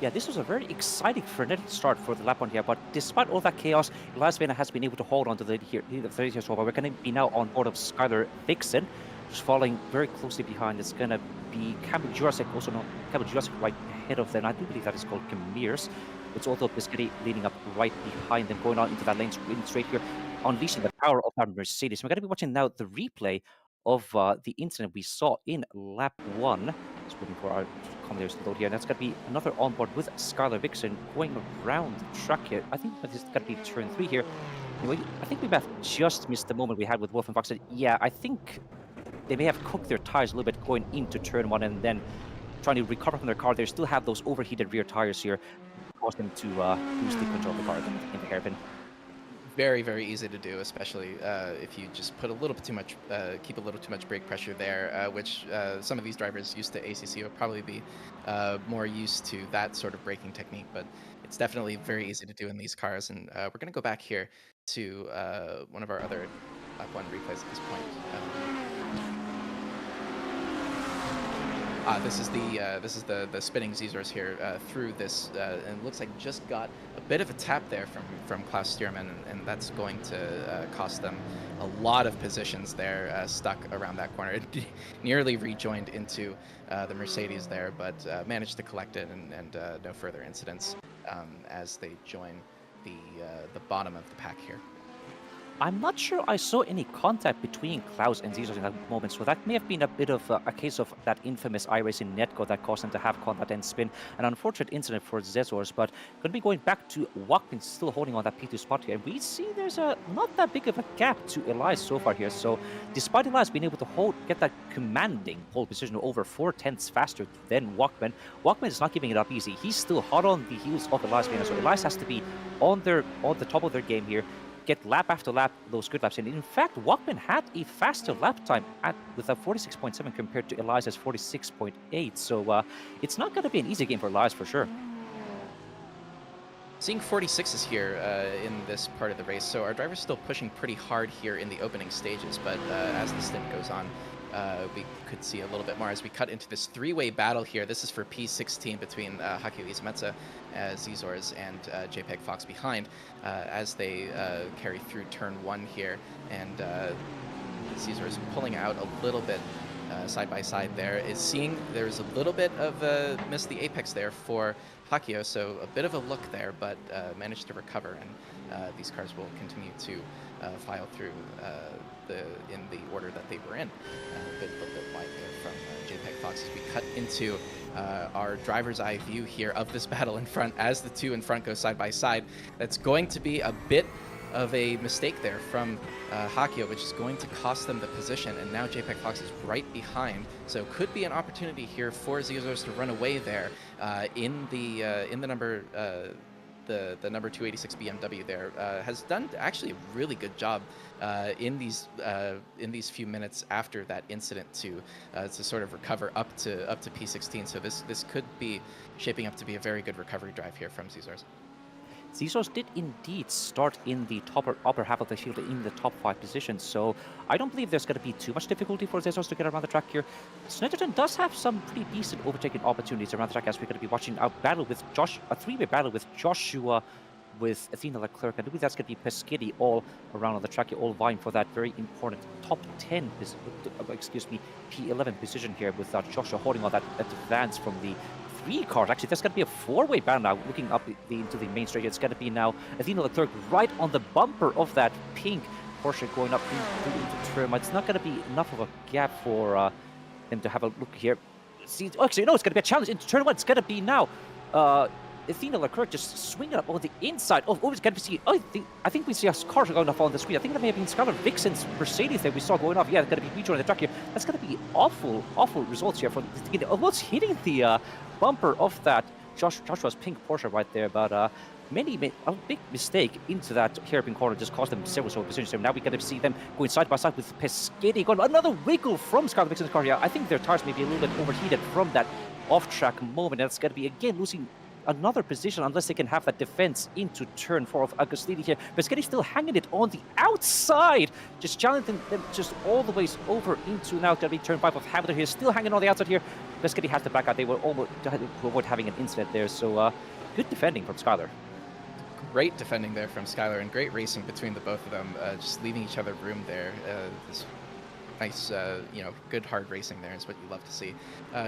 Yeah, this was a very exciting, frenetic start for the lap one here, but despite all that chaos, Elias Vena has been able to hold on to the lead here as well. We're going to be now on board of Skylar Vixen, who's following very closely behind. It's going to be Campbell Jurassic, also known Campbell Jurassic right ahead of them. I do believe that is called Camirs. It's also Biscotti leading up right behind them, going on into that lane straight here, unleashing the power of that Mercedes. We're going to be watching now the replay of the incident we saw in lap one. Just waiting for our commentators to load here. And that's going to be another onboard with Skylar Vixen going around the track here. I think this is going to be turn three here. Anyway, I think we may have just missed the moment we had with Wolf and Fox. Yeah, I think they may have cooked their tires a little bit going into turn one and then trying to recover from their car. They still have those overheated rear tires here, causing them to lose the control of the car in the hairpin. Very, very easy to do, especially if you just put a little bit too much, keep a little too much brake pressure there, which some of these drivers used to ACC will probably be more used to that sort of braking technique, but it's definitely very easy to do in these cars. And we're going to go back here to one of our other lap one replays at this point. This is the spinning Zezors here through this, and it looks like just got a bit of a tap there from Klaus Stierman, and that's going to cost them a lot of positions there, stuck around that corner. It nearly rejoined into the Mercedes there, but managed to collect it, and no further incidents as they join the bottom of the pack here. I'm not sure I saw any contact between Klaus and Zezos in that moment, so that may have been a bit of a case of that infamous iRacing netcode that caused them to have contact and spin. An unfortunate incident for Zezors, but going to be going back to Walkman still holding on that P2 spot here. And we see there's not that big of a gap to Elias so far here. So despite Elias being able to get that commanding pole position over 4/10 faster than Walkman, Walkman is not giving it up easy. He's still hot on the heels of Elias being, so Elias has to be on the top of their game here, get lap after lap those good laps. And in fact, Walkman had a faster lap time with a 46.7 compared to Elias's 46.8. So it's not going to be an easy game for Elias for sure. Seeing 46s here in this part of the race, so our driver's still pushing pretty hard here in the opening stages, but as the stint goes on, we could see a little bit more as we cut into this three-way battle here. This is for P16 between Hakio Izumetsa, Zezors, and JPEG Fox behind as they carry through turn 1 here, and Zezors pulling out a little bit side by side there. There's a little bit of missed the apex there for Hakio, so a bit of a look there, but managed to recover, and these cars will continue to file through in the order that they were in. A little bit wide there from JPEG Fox as we cut into our driver's eye view here of this battle in front as the two in front go side by side. That's going to be a bit of a mistake there from Hakio, which is going to cost them the position, and now JPEG Fox is right behind, so could be an opportunity here for Zezors to run away there in the number the number 286 BMW there has done actually a really good job in these few minutes after that incident to sort of recover up to P16. So this could be shaping up to be a very good recovery drive here from Zezors. Zezors did indeed start in the upper half of the field in the top 5 positions, so I don't believe there's going to be too much difficulty for Zezors to get around the track here. Snetterton does have some pretty decent overtaking opportunities around the track as we're going to be watching a three-way battle with Joshua, with Athena Leclerc. I believe that's going to be Kady all around on the track, all vying for that very important top 10, P11 position here, with Joshua holding on that advance from the 3 cars. Actually, there's going to be a 4-way battle now, looking up into the main straight. It's going to be now Athena Leclerc right on the bumper of that pink Porsche going up into turn. It's not going to be enough of a gap for them to have a look here. See, actually, no, it's going to be a challenge into turn 1. It's going to be now Athena Leclerc just swinging up on the inside. Oh, it's going to see. I think we see a car going off on the screen. I think that may have been Skylar Vixen's Mercedes that we saw going off. Yeah, it's going to be rejoining the track here. That's going to be awful results here for almost hitting the bumper of that Joshua's pink Porsche right there. But a big mistake into that hairpin corner just cost them several positions. So now we get to see them going side by side with Kady going another wiggle from Skylar Vixen's car here. I think their tires may be a little bit overheated from that off-track moment. That's going to be again losing another position unless they can have that defense into turn 4 of Agostini here. Kady still hanging it on the outside, just challenging them just all the way over into now going to be turn 5 of Hamilton here, still hanging on the outside here. Kady has to back out. They were almost to avoid having an incident there, so good defending from Skylar. Great defending there from Skylar, and great racing between the both of them, just leaving each other room there. This nice, good hard racing there is what you love to see.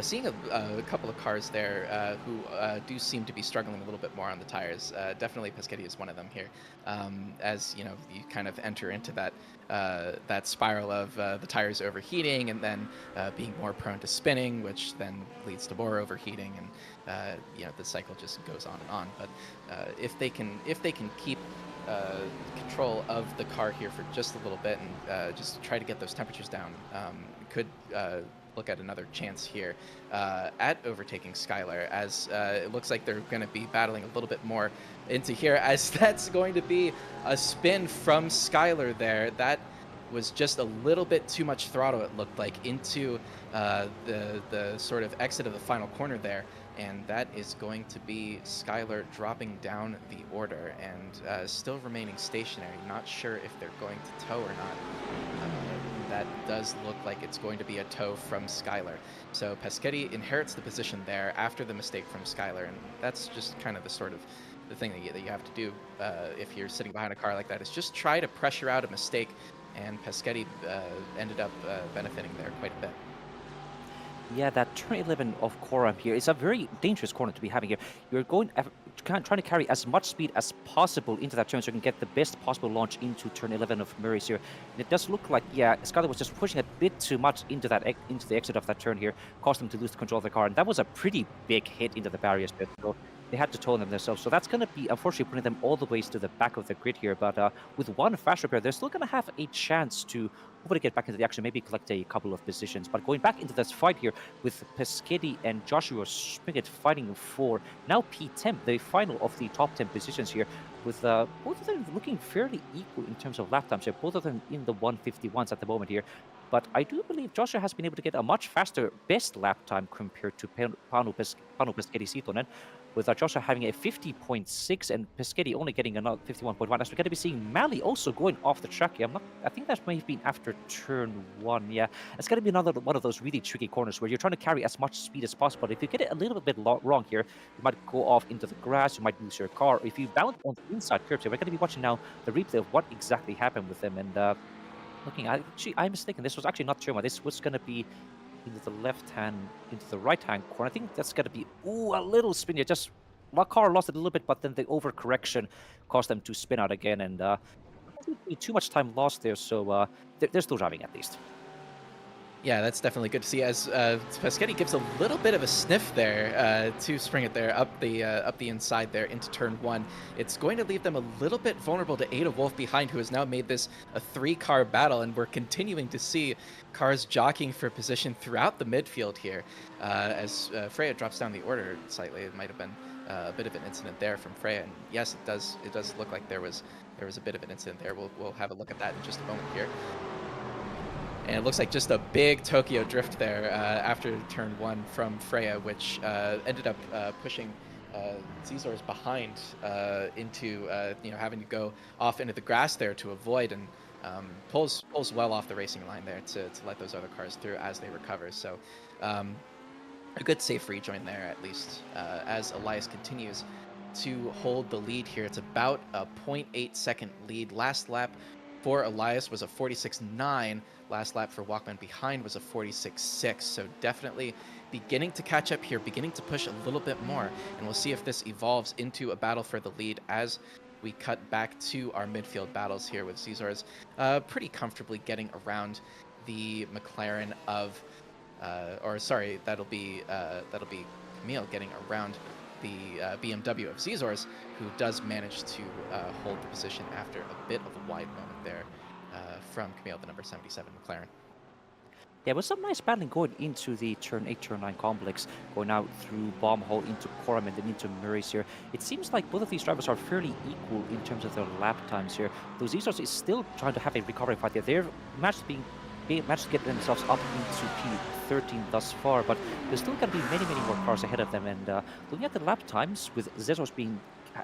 Seeing a couple of cars there who do seem to be struggling a little bit more on the tires. Definitely Kady is one of them here. As you kind of enter into that spiral of the tires overheating and then being more prone to spinning, which then leads to more overheating, and the cycle just goes on and on. But if they can keep control of the car here for just a little bit and just try to get those temperatures down, could look at another chance here at overtaking Skylar, as it looks like they're going to be battling a little bit more into here, as that's going to be a spin from Skylar there. That was just a little bit too much throttle, it looked like, into the sort of exit of the final corner there. And that is going to be Skylar dropping down the order and still remaining stationary. Not sure if they're going to tow or not. that does look like it's going to be a tow from Skylar. So Peschetti inherits the position there after the mistake from Skylar, and that's just kind of the sort of the thing that you have to do if you're sitting behind a car like that, is just try to pressure out a mistake, and Peschetti ended up benefiting there quite a bit. Yeah, that turn 11 of Coram here is a very dangerous corner to be having here. You're trying to carry as much speed as possible into that turn so you can get the best possible launch into turn 11 of Murray's here. And it does look like, yeah, Skyler was just pushing a bit too much into into the exit of that turn here, caused them to lose control of the car. And that was a pretty big hit into the barriers there. So they had to tow them themselves. So that's going to be, unfortunately, putting them all the ways to the back of the grid here. But with one fast repair, they're still going to have a chance to hopefully get back into the action, maybe collect a couple of positions. But going back into this fight here with Peschetti and Joshua Springett fighting for now P10, the final of the top 10 positions here, with both of them looking fairly equal in terms of lap times here, both of them in the 151s at the moment here. But I do believe Joshua has been able to get a much faster best lap time compared to Panu Peschetti Sitonen, with Joshua having a 50.6 and Peschetti only getting another 51.1. As we're going to be seeing Mally also going off the track here. I think that may have been after turn 1. Yeah, it's going to be another one of those really tricky corners where you're trying to carry as much speed as possible. If you get it a little bit wrong here, you might go off into the grass, you might lose your car. If you bounce on the inside curbs here, we're going to be watching now the replay of what exactly happened with them. And looking, I'm mistaken. This was actually not turn 1. This was going to be into the left hand, into the right hand corner. I think that's going to be, a little spin here. Just my car lost it a little bit, but then the overcorrection caused them to spin out again. And too much time lost there, so they're still driving at least. Yeah, that's definitely good to see. As Peschetti gives a little bit of a sniff there to Springett there up the inside there into turn 1. It's going to leave them a little bit vulnerable to Ada Wolf behind, who has now made this a 3-car battle, and we're continuing to see cars jockeying for position throughout the midfield here. As Freya drops down the order slightly, it might have been a bit of an incident there from Freya, and yes, it does look like there was a bit of an incident there. We'll have a look at that in just a moment here. And it looks like just a big Tokyo drift there after turn 1 from Freya, which ended up pushing Zizor's behind into having to go off into the grass there to avoid, and pulls well off the racing line there to let those other cars through as they recover. So a good safe rejoin there, at least, as Elias continues to hold the lead here. It's about a 0.8 second lead. Last lap for Elias was a 46.9. Last lap for Walkman behind was a 46.6. So definitely beginning to catch up here, beginning to push a little bit more. And we'll see if this evolves into a battle for the lead as we cut back to our midfield battles here with Zizor's pretty comfortably getting around the McLaren of, that'll be Camille getting around the BMW of Zizor's, who does manage to hold the position after a bit of a wide moment there from Camille, the number 77 McLaren. Yeah, it was some nice battling going into the turn 8, turn 9 complex, going out through Bomb Hole into Coram and then into Murray's here. It seems like both of these drivers are fairly equal in terms of their lap times here. Though Zizos is still trying to have a recovery fight here. They're managed to get themselves up into P13 thus far, but there's still going to be many more cars ahead of them. And looking at the lap times, with Zizos being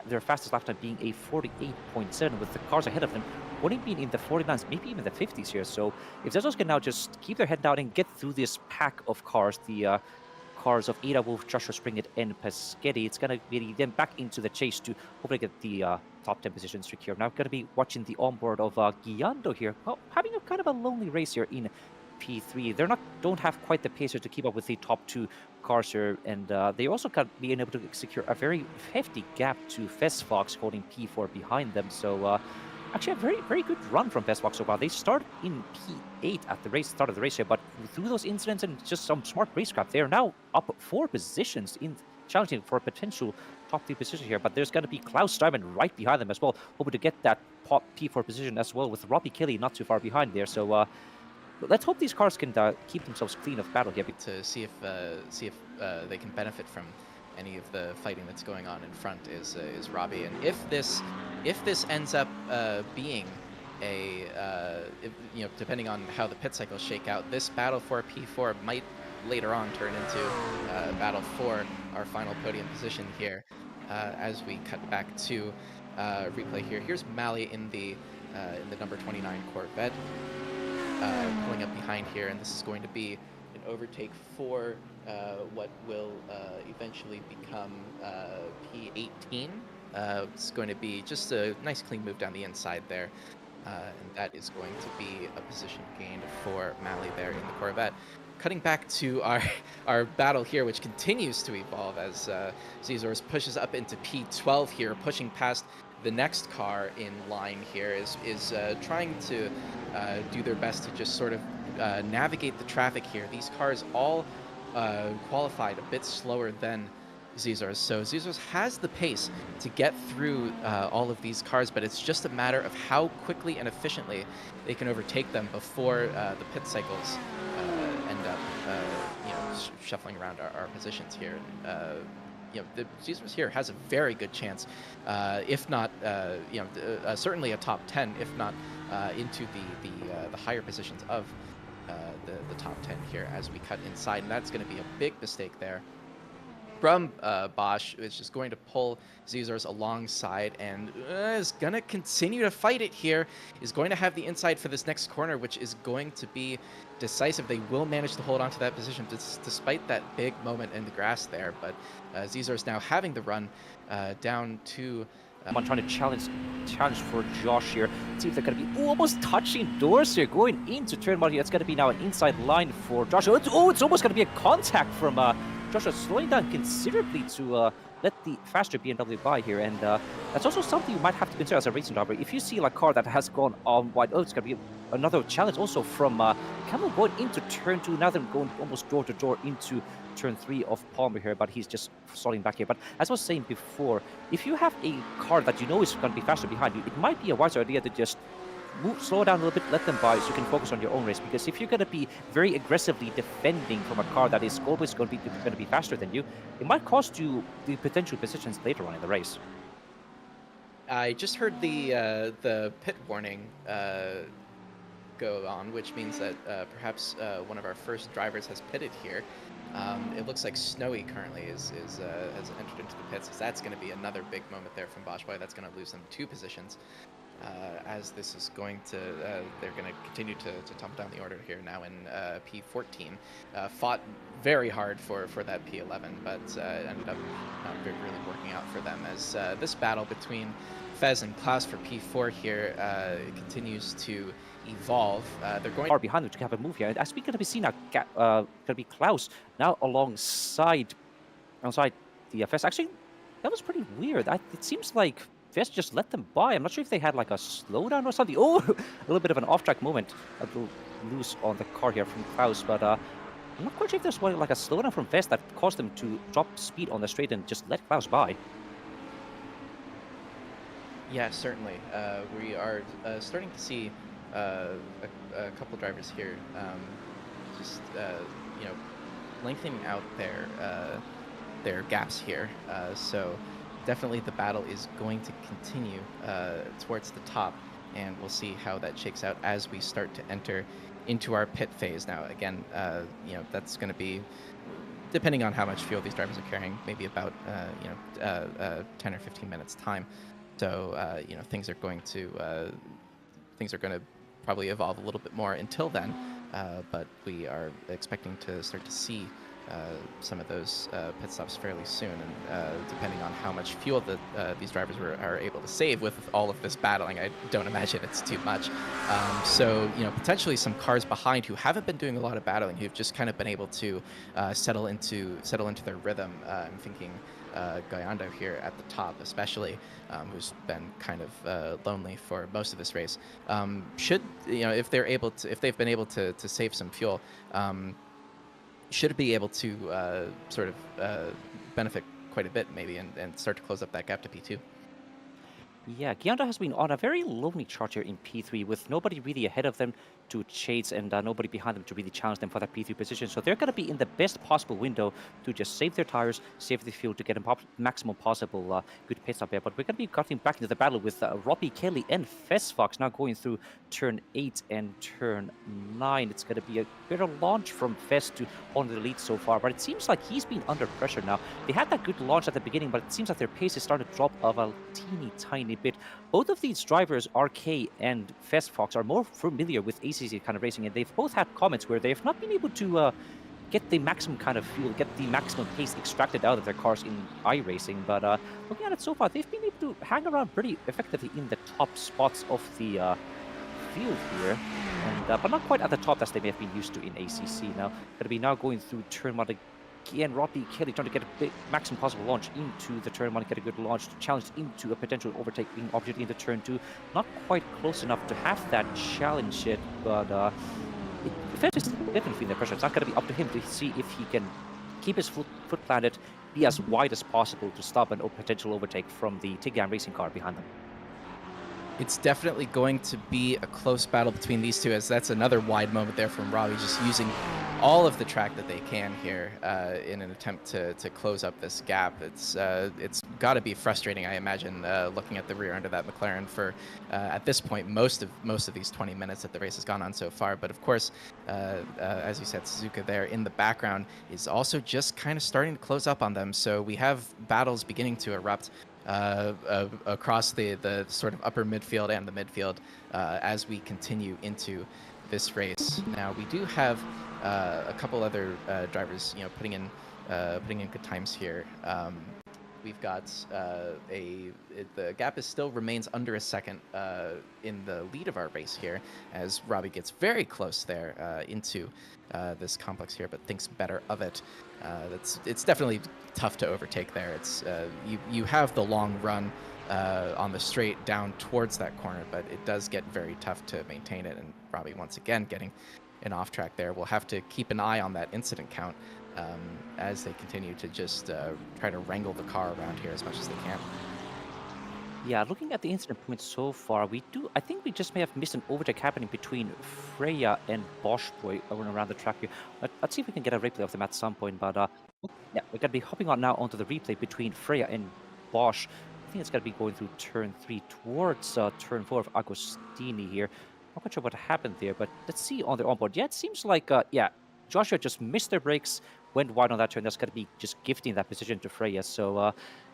their fastest lap time being a 48.7, with the cars ahead of them only being in the 49s, maybe even the 50s here. So if Zezos can now just keep their head down and get through this pack of cars, the cars of Ada Wolf, Joshua Springett, and Peschetti, it's going to be them back into the chase to hopefully get the top 10 position streak here. Now going to be watching the onboard of Guiando here, having a kind of a lonely race here in P3. Don't have quite the pacer to keep up with the top 2 cars here, and they also can be able to secure a very hefty gap to Fesfox holding P4 behind them. So actually a very good run from Fesfox so far. They started in P8 at the start of the race here, but through those incidents and just some smart racecraft, they are now up 4 positions in challenging for a potential top 3 position here. But there's going to be Klaus Diamond right behind them as well, hoping to get that P4 position as well, with Robbie Kelly not too far behind there. So let's hope these cars can keep themselves clean of battle here. To see if they can benefit from any of the fighting that's going on in front is Robbie, and if this ends up being a depending on how the pit cycles shake out, this battle for P4 might later on turn into battle for our final podium position here as we cut back to replay here. Here's Mally in the number 29 Corvette. pulling up behind here, and this is going to be an overtake for what will eventually become P18. It's going to be just a nice clean move down the inside there. And that is going to be a position gained for Mally there in the Corvette. Cutting back to our battle here, which continues to evolve as Zizors pushes up into P12 here, pushing past the next car in line here, is trying to do their best to just sort of navigate the traffic here. These cars all qualified a bit slower than Zizors. So Zizors has the pace to get through all of these cars, but it's just a matter of how quickly and efficiently they can overtake them before the pit cycles end up, shuffling around our positions here. The Zizors here has a very good chance, if not, certainly a top 10, if not into the higher positions of the top 10 here as we cut inside, and that's going to be a big mistake there from Bosch, is just going to pull Zizors alongside and is going to continue to fight it here. Is going to have the inside for this next corner, which is going to be decisive. They will manage to hold on to that position despite that big moment in the grass there. But Zizors now having the run down to... I'm trying to challenge for Josh here. It seems they're going to be almost touching doors here, going into turn 1 here. It's going to be now an inside line for Josh. Oh, it's almost going to be a contact from Joshua, slowing down considerably to let the faster BMW by here. And that's also something you might have to consider as a racing driver. If you see like a car that has gone on wide, it's going to be another challenge also from Camel going into turn 2. Now they're going almost door to door into turn 3 of Palmer here, but he's just stalling back here. But as I was saying before, if you have a car that you know is going to be faster behind you, it might be a wiser idea to just slow down a little bit, let them by, so you can focus on your own race. Because if you're going to be very aggressively defending from a car that is always going to be faster than you, it might cost you the potential positions later on in the race. I just heard the pit warning go on, which means that perhaps one of our first drivers has pitted here. It looks like Snowy currently has entered into the pits. So that's going to be another big moment there from Bosch Boy. That's going to lose them 2 positions. As this is going to, they're going to continue to tumble down the order here now in P14. Fought very hard for that P11, but ended up not really working out for them, as this battle between Fez and Klaus for P4 here continues to evolve. They're going far behind them to have a move here. And as we can be seen now, going to be Klaus now alongside the Fez. Actually, that was pretty weird. It seems like Fez just let them by. I'm not sure if they had like a slowdown or something. Oh, a little bit of an off-track moment. A little loose on the car here from Klaus, but I'm not quite sure if there's like a slowdown from Fez that caused them to drop speed on the straight and just let Klaus by. Yeah, certainly. We are starting to see a couple drivers here just lengthening out their gaps here. So definitely the battle is going to continue towards the top, and we'll see how that shakes out as we start to enter into our pit phase. Now, again, that's going to be, depending on how much fuel these drivers are carrying, maybe about 10 or 15 minutes time. So things are going to probably evolve a little bit more until then, but we are expecting to start to see some of those pit stops fairly soon, and depending on how much fuel that these drivers are able to save with all of this battling, I don't imagine it's too much. So potentially some cars behind who haven't been doing a lot of battling, who've just kind of been able to settle into their rhythm. I'm thinking Guyando here at the top, especially, who's been kind of lonely for most of this race. Should if they've been able to save some fuel, should be able to sort of benefit quite a bit, maybe, and start to close up that gap to P2. Yeah, Guyando has been on a very lonely chart here in P3, with nobody really ahead of them to chase and nobody behind them to really challenge them for that P3 position. So they're going to be in the best possible window to just save their tires, save the fuel to get a maximum possible good pit stop there. But we're going to be cutting back into the battle with Robbie Kelly and Fezfox now going through turn 8 and turn 9. It's going to be a better launch from Fez to hold the lead so far, but it seems like he's been under pressure now. They had that good launch at the beginning, but it seems like their pace is starting to drop of a teeny tiny tiny bit. Both of these drivers, RK and Festfox, are more familiar with ACC kind of racing, and they've both had comments where they've not been able to get the maximum kind of fuel, get the maximum pace extracted out of their cars in iRacing. But looking at it so far, they've been able to hang around pretty effectively in the top spots of the field here, and but not quite at the top as they may have been used to in ACC. Now, going to be now going through turn one again. Robbie Kelly trying to get a big maximum possible launch into the turn one, get a good launch to challenge into a potential overtaking opportunity into turn two. Not quite close enough to have that challenge yet, but Fed is definitely feeling the pressure. It's not going to be up to him to see if he can keep his foot planted, be as wide as possible to stop an potential overtake from the Tigran racing car behind them. It's definitely going to be a close battle between these two, as that's another wide moment there from Robbie, just using all of the track that they can here in an attempt to close up this gap. It's got to be frustrating, I imagine, looking at the rear end of that McLaren for at this point most of these 20 minutes that the race has gone on so far. But of course, as you said, Suzuka there in the background is also just kind of starting to close up on them. So we have battles beginning to erupt across the sort of upper midfield and the midfield as we continue into this race. Now we do have a couple other drivers, putting in good times here. We've got the gap still remains under a second in the lead of our race here, as Robbie gets very close there into this complex here, but thinks better of it. It's definitely tough to overtake there. It's you have the long run on the straight down towards that corner, but it does get very tough to maintain it. And Robbie once again getting an off track there. We'll have to keep an eye on that incident count as they continue to just try to wrangle the car around here as much as they can. Yeah, looking at the incident points so far, I think we just may have missed an overtake happening between Freya and Bosch Boy around the track here. Let's see if we can get a replay of them at some point, but yeah, we're going to be hopping on now onto the replay between Freya and Bosch. I think it's going to be going through turn 3 towards turn 4 of Agostini here. Not quite sure what happened there, but let's see on the onboard. Yeah, it seems like, yeah, Joshua just missed their brakes, went wide on that turn. That's going to be just gifting that position to Freya. So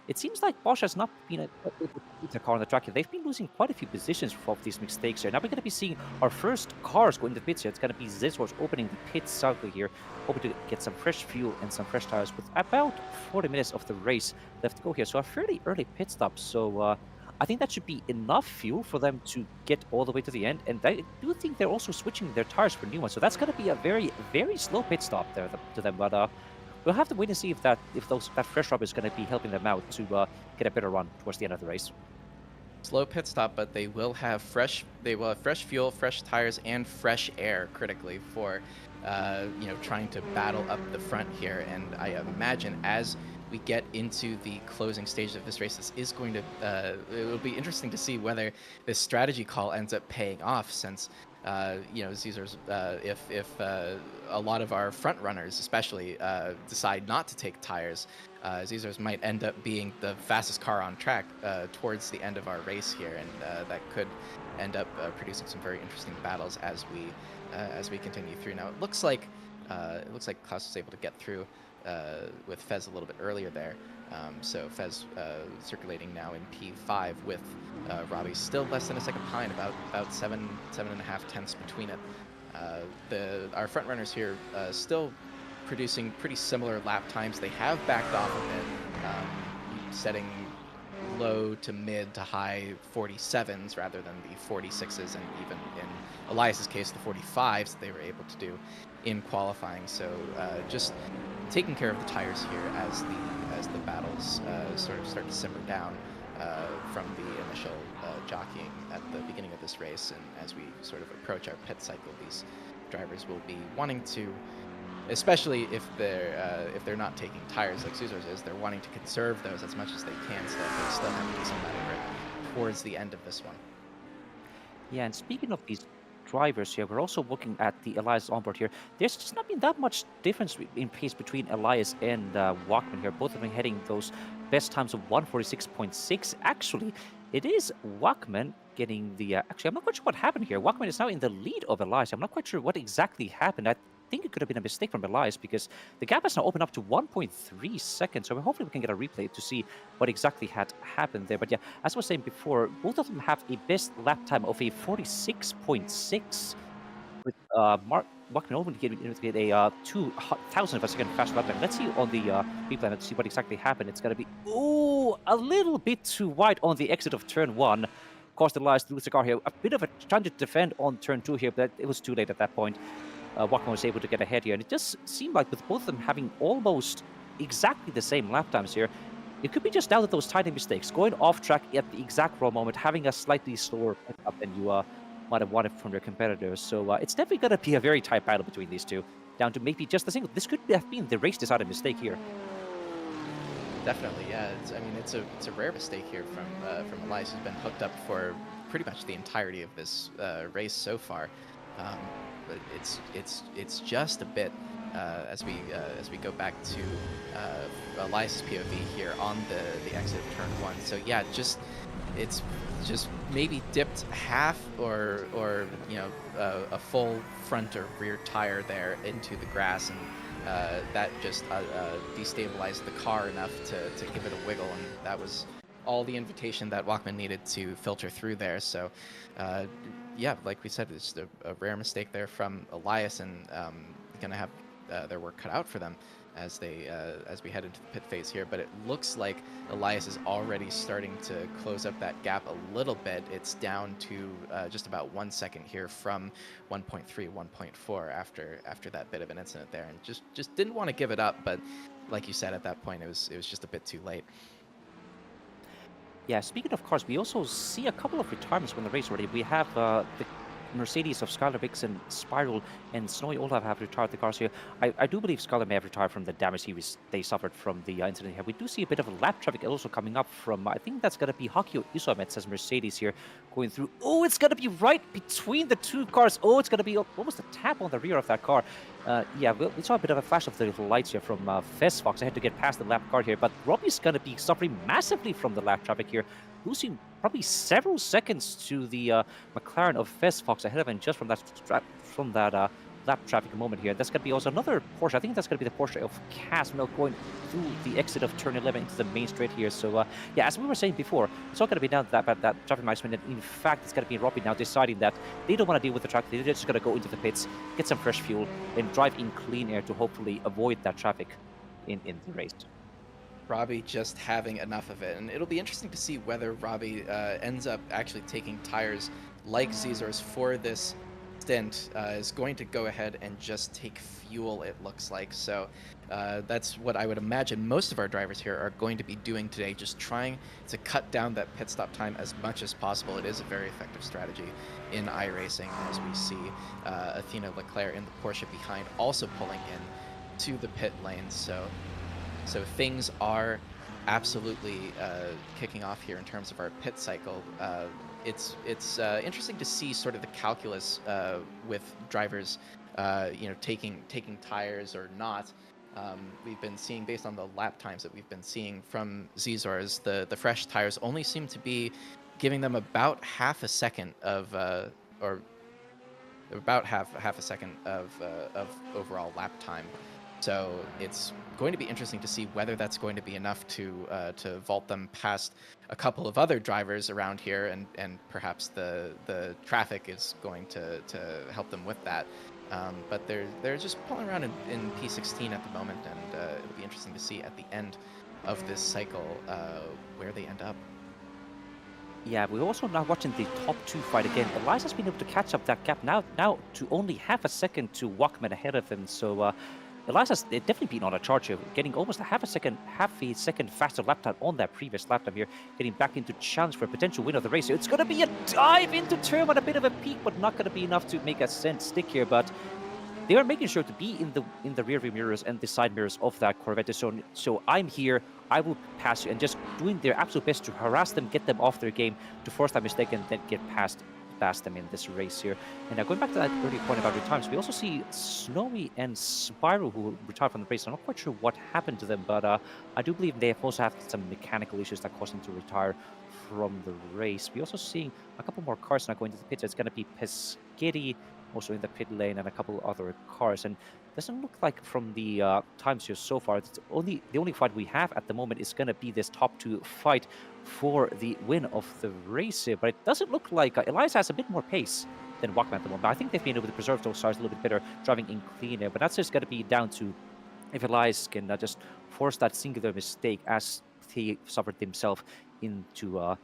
it seems like Bosch has not been able to keep their car on the track here. They've been losing quite a few positions for these mistakes here. Now we're going to be seeing our first cars go into the pits here. It's going to be Zizors opening the pit circle here, hoping to get some fresh fuel and some fresh tires with about 40 minutes of the race left to go here. So a fairly early pit stop. So I think that should be enough fuel for them to get all the way to the end. And I do think they're also switching their tires for new ones. So that's going to be a very, very slow pit stop there to them. But we'll have to wait and see if that fresh rub is going to be helping them out to get a better run towards the end of the race. Slow pit stop, but they will have fresh fuel, fresh tires, and fresh air critically for trying to battle up the front here. And I imagine as we get into the closing stage of this race, this is going to it will be interesting to see whether this strategy call ends up paying off, since Caesars, if a lot of our front runners especially decide not to take tires, Caesars might end up being the fastest car on track towards the end of our race here, and that could end up producing some very interesting battles as we continue through. Now it looks like Klaus was able to get through with Fez a little bit earlier there. So Fez circulating now in P5 with Robbie still less than a second behind, about 7.5 tenths between it. Our front runners here still producing pretty similar lap times. They have backed off a bit, setting low to mid to high 47s rather than the 46s, and even in Elias's case the 45s that they were able to do in qualifying. So just taking care of the tires here as the battles sort of start to simmer down from the initial jockeying at the beginning of this race, and as we sort of approach our pit cycle, these drivers will be wanting to, especially if they're not taking tires like Caesars is, they're wanting to conserve those as much as they can so that they still have a decent amount of grip towards the end of this one. Yeah, and speaking of these drivers here, we're also looking at the Elias onboard here. There's just not been that much difference in pace between Elias and Walkman here. Both of them heading those best times of 146.6. Actually, it is Walkman getting the... actually, I'm not quite sure what happened here. Walkman is now in the lead of Elias. I'm not quite sure what exactly happened. think it could have been a mistake from Elias because the gap has now opened up to 1.3 seconds. So hopefully we can get a replay to see what exactly had happened there. But yeah, as I was saying before, both of them have a best lap time of a 46.6 with Mark Buckman get a 2,000 of a second faster lap time. Let's see on the replay to see what exactly happened. It's going to be, ooh, a little bit too wide on the exit of turn 1. Caused Elias to lose the car here. A bit of a trying to defend on turn 2 here, but it was too late at that point. Walkman was able to get ahead here, and it just seemed like with both of them having almost exactly the same lap times here, it could be just down to those tiny mistakes, going off track at the exact wrong moment, having a slightly slower pickup than you might have wanted from your competitors. So it's definitely going to be a very tight battle between these two, down to maybe just a single. This could have been the race-deciding mistake here. Definitely, yeah. I mean, it's a rare mistake here from Elias, who's been hooked up for pretty much the entirety of this race so far. But it's just a bit as we go back to Elias's POV here on the exit of turn 1. So yeah, it's just maybe dipped half or you know a full front or rear tire there into the grass, and that just destabilized the car enough to give it a wiggle, and that was all the invitation that Walkman needed to filter through there. So yeah, like we said, it's a rare mistake there from Elias, and gonna have their work cut out for them as we head into the pit phase here. But it looks like Elias is already starting to close up that gap a little bit. It's down to just about 1 second here from 1.3, 1.4 after that bit of an incident there, and just didn't want to give it up. But like you said, at that point, it was just a bit too late. Yeah, speaking of cars, we also see a couple of retirements from the race already. We have the Mercedes of Skylar Vixen, Spiral, and Snowy Olaf have retired the cars here. I do believe Skylar may have retired from the damage they suffered from the incident here. We do see a bit of a lap traffic also coming up from, I think that's going to be Hakio Isomet as Mercedes here going through. Oh, it's going to be right between the two cars. Oh, it's going to be almost a tap on the rear of that car. Yeah, we saw a bit of a flash of the little lights here from Fox. I had to get past the lap car here, but Robbie's going to be suffering massively from the lap traffic here, losing probably several seconds to the McLaren of Fox ahead of him just from that lap traffic moment here. That's going to be also another Porsche. I think that's going to be the Porsche of Cas going through the exit of turn 11 into the main straight here. So yeah, as we were saying before, it's not going to be now that traffic management. And in fact, it's going to be Robbie now deciding that they don't want to deal with the traffic. They're just going to go into the pits, get some fresh fuel, and drive in clean air to hopefully avoid that traffic in the race. Robbie just having enough of it, and it'll be interesting to see whether Robbie ends up actually taking tires like Zizor's for this stint, is going to go ahead and just take fuel, it looks like. So that's what I would imagine most of our drivers here are going to be doing today, just trying to cut down that pit stop time as much as possible. It is a very effective strategy in iRacing, as we see Athena Leclerc in the Porsche behind also pulling in to the pit lanes. So things are absolutely kicking off here in terms of our pit cycle. It's interesting to see sort of the calculus with drivers, taking tires or not. We've been seeing, based on the lap times that we've been seeing from Zizor's, the fresh tires only seem to be giving them about half a second of, or about half a second of overall lap time. So it's going to be interesting to see whether that's going to be enough to vault them past a couple of other drivers around here, and perhaps the traffic is going to help them with that. But they're just pulling around in P16 at the moment, and it'll be interesting to see at the end of this cycle where they end up. Yeah, we're also now watching the top two fight again. Elias has been able to catch up that gap now to only half a second to Walkman ahead of him. So Elias has definitely been on a charge here, getting almost half a second faster lap time on that previous lap time here, getting back into challenge for a potential win of the race. So it's going to be a dive into turn one, a bit of a peak, but not going to be enough to make a scent stick here. But they are making sure to be in the rear view mirrors and the side mirrors of that Corvette. So I'm here, I will pass you, and just doing their absolute best to harass them, get them off their game, to force that mistake, and then get past them in this race here. And now going back to that earlier point about retirements, we also see Snowy and Spyro who retired from the race. I'm not quite sure what happened to them, but I do believe they have also had some mechanical issues that caused them to retire from the race. We're also seeing a couple more cars now going to the pits. It's going to be Pescetti also in the pit lane and a couple other cars. And doesn't look like from the times here so far, the only fight we have at the moment is going to be this top 2 fight for the win of the race here. But it doesn't look like Elias has a bit more pace than Walkman at the moment. But I think they've been able to preserve those tires a little bit better, driving in cleaner. But that's just going to be down to if Elias can just force that singular mistake as he suffered himself into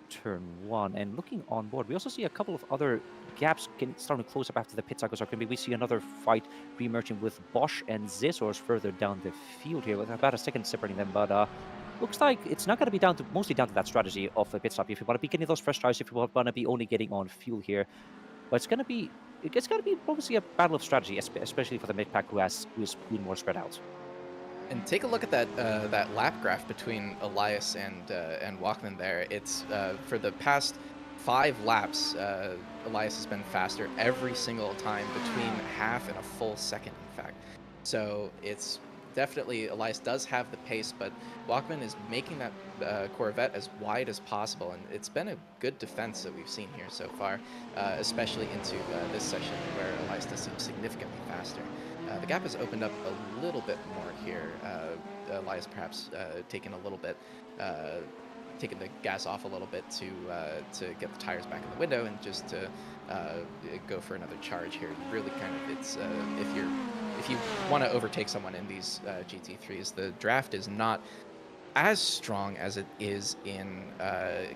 turn 1. And looking on board, we also see a couple of other gaps starting to close up after the pit cycles are coming. We see another fight re-emerging with Bosch and Zesors further down the field here, with about a second separating them. But looks like it's not going to be mostly down to that strategy of a pit stop. If you want to be getting those fresh tires, if you want to be only getting on fuel here, but it's going to be obviously a battle of strategy, especially for the mid pack who's been more spread out. And take a look at that lap graph between Elias and Walkman there. It's for the past 5 laps, Elias has been faster every single time, between half and a full second, in fact. So it's definitely, Elias does have the pace, but Walkman is making that Corvette as wide as possible, and it's been a good defense that we've seen here so far, especially into this session where Elias does seem significantly faster. The gap has opened up a little bit more here. Elias perhaps taking the gas off a little bit to get the tires back in the window and just to go for another charge here. Really kind of, it's if you want to overtake someone in these GT3s, the draft is not as strong as it is in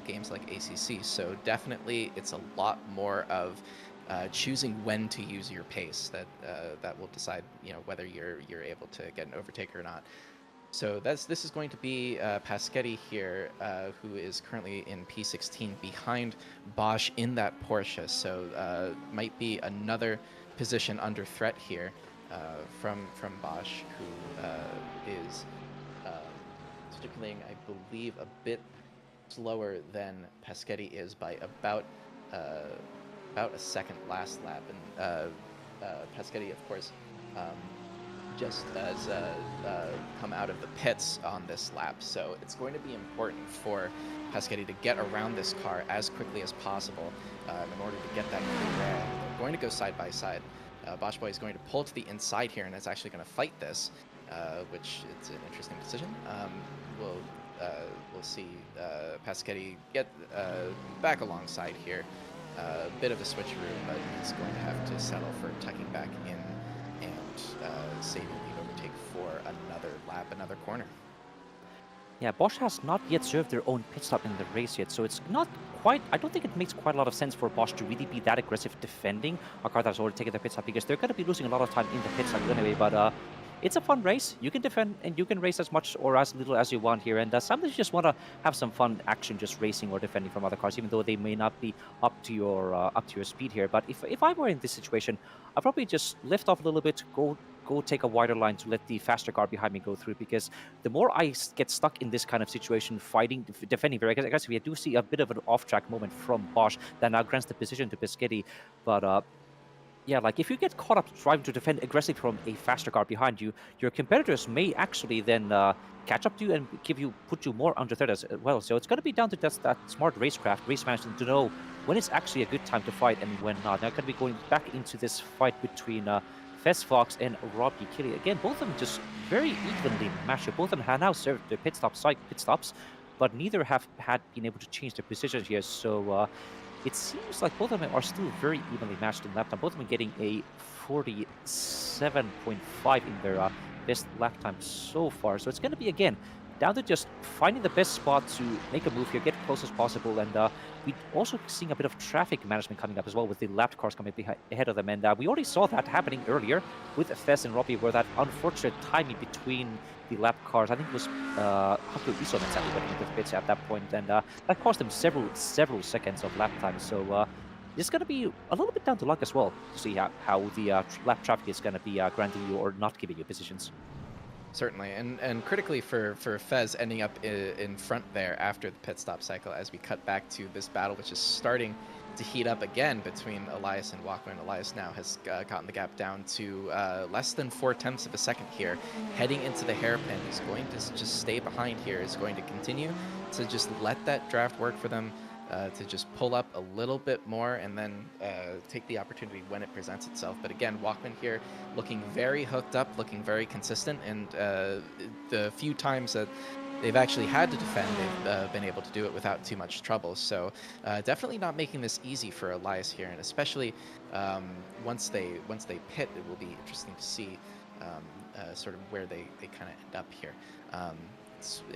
games like ACC. So definitely, it's a lot more of choosing when to use your pace that will decide, whether you're able to get an overtake or not. So this is going to be Pescetti here, who is currently in P16 behind Bosch in that Porsche. So might be another position under threat here from Bosch, who is circulating, I believe, a bit slower than Pescetti is by about a second last lap. And Pescetti, of course, just as come out of the pits on this lap. So it's going to be important for Pescetti to get around this car as quickly as possible in order to get that clear air. They're going to go side by side. Bosch Boy is going to pull to the inside here, and is actually going to fight this, which it's an interesting decision. We'll see Pescetti get back alongside here. A bit of a switcheroo, but he's going to have to settle for tucking back in and saving the overtake for another lap, another corner. Yeah, Bosch has not yet served their own pit stop in the race yet, so it's not quite, I don't think it makes quite a lot of sense for Bosch to really be that aggressive defending a car that's already taken the pit stop, because they're going to be losing a lot of time in the pit stop anyway. But it's a fun race. You can defend and you can race as much or as little as you want here, and sometimes you just want to have some fun action just racing or defending from other cars, even though they may not be up to your speed here. But if I were in this situation, I'd probably just lift off a little bit, go take a wider line to let the faster car behind me go through, because the more I get stuck in this kind of situation, fighting, defending very aggressively, I do see a bit of an off-track moment from Bosch that now grants the position to Pescetti. But yeah, like if you get caught up trying to defend aggressively from a faster car behind you, your competitors may actually then catch up to you and put you more under threat as well. So it's going to be down to just that smart racecraft, race management to know when it's actually a good time to fight and when not. Now, going to be going back into this fight between Fox and Robbie Kelly. Again, both of them just very evenly matched. Both of them have now served their pit stops, but neither have been able to change their positions here. So it seems like both of them are still very evenly matched in lap time. Both of them getting a 47.5 in their best lap time so far. So it's going to be, again, down to just finding the best spot to make a move here, get close as possible. And we're also seeing a bit of traffic management coming up as well, with the lapped cars coming ahead of them. And we already saw that happening earlier with Fess and Robbie, where that unfortunate timing between the lap cars, I think it was Paliku'i that's actually went into the pits at that point, and that cost them several seconds of lap time. So it's going to be a little bit down to luck as well to see how the lap traffic is going to be granting you or not giving you positions. Certainly, and critically for Fez ending up in front there after the pit stop cycle, as we cut back to this battle, which is starting to heat up again between Elias and Walkman. Elias now has gotten the gap down to less than 4/10 of a second here, heading into the hairpin. He's going to just stay behind here. Is going to continue to just let that draft work for them. To just pull up a little bit more and then take the opportunity when it presents itself. But again, Walkman here looking very hooked up, looking very consistent, and the few times that they've actually had to defend, they've been able to do it without too much trouble. So definitely not making this easy for Elias here, and especially once they pit, it will be interesting to see sort of where they kind of end up here.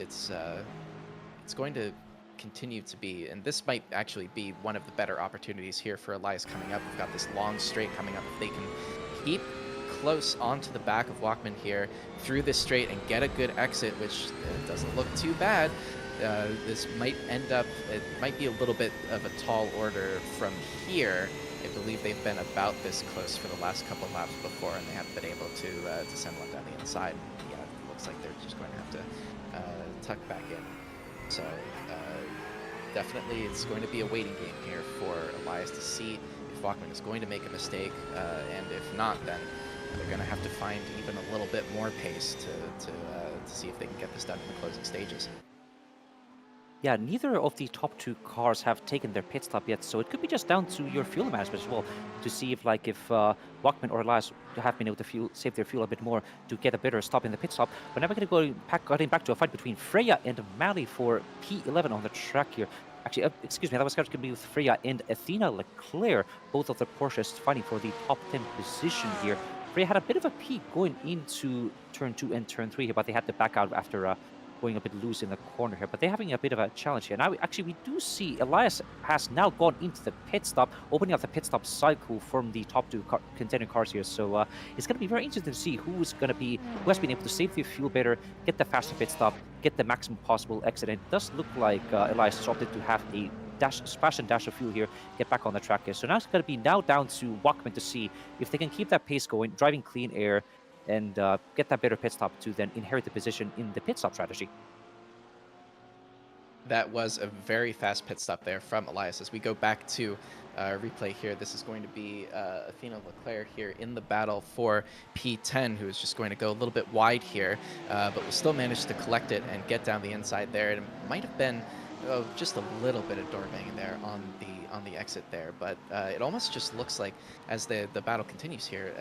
It's going to continue to be, and this might actually be one of the better opportunities here for Elias coming up. We've got this long straight coming up. If they can keep close onto the back of Walkman here through this straight and get a good exit, which doesn't look too bad, this might end up, it might be a little bit of a tall order from here. I believe they've been about this close for the last couple laps before, and they haven't been able to send one down the inside. Yeah, it looks like they're just going to have to tuck back in. So definitely it's going to be a waiting game here for Elias to see if Walkman is going to make a mistake, and if not, then they're going to have to find even a little bit more pace to see if they can get this done in the closing stages. Yeah, neither of the top two cars have taken their pit stop yet, so it could be just down to your fuel management as well to see if Walkman or Elias have been able to save their fuel a bit more to get a better stop in the pit stop. But now we're going to go getting back to a fight between Freya and Mali for P11 on the track here. Actually, excuse me, that was going to be with Freya and Athena Leclerc, both of the Porsches fighting for the top 10 position here. Freya had a bit of a peak going into turn 2 and turn 3 here, but they had to back out after going a bit loose in the corner here, but they're having a bit of a challenge here. Now, we do see Elias has now gone into the pit stop, opening up the pit stop cycle from the top two contending cars here. So it's going to be very interesting to see who has been able to save the fuel better, get the faster pit stop, get the maximum possible exit. And it does look like Elias has opted to have a splash and dash of fuel here, get back on the track here. So now it's going to be down to Walkman to see if they can keep that pace going, driving clean air, and get that better pit stop to then inherit the position in the pit stop strategy. That was a very fast pit stop there from Elias. As we go back to replay here, this is going to be Athena Leclerc here in the battle for P10, who is just going to go a little bit wide here, but will still manage to collect it and get down the inside there. It might have been just a little bit of door banging there on the exit there, but it almost just looks like, as the battle continues here,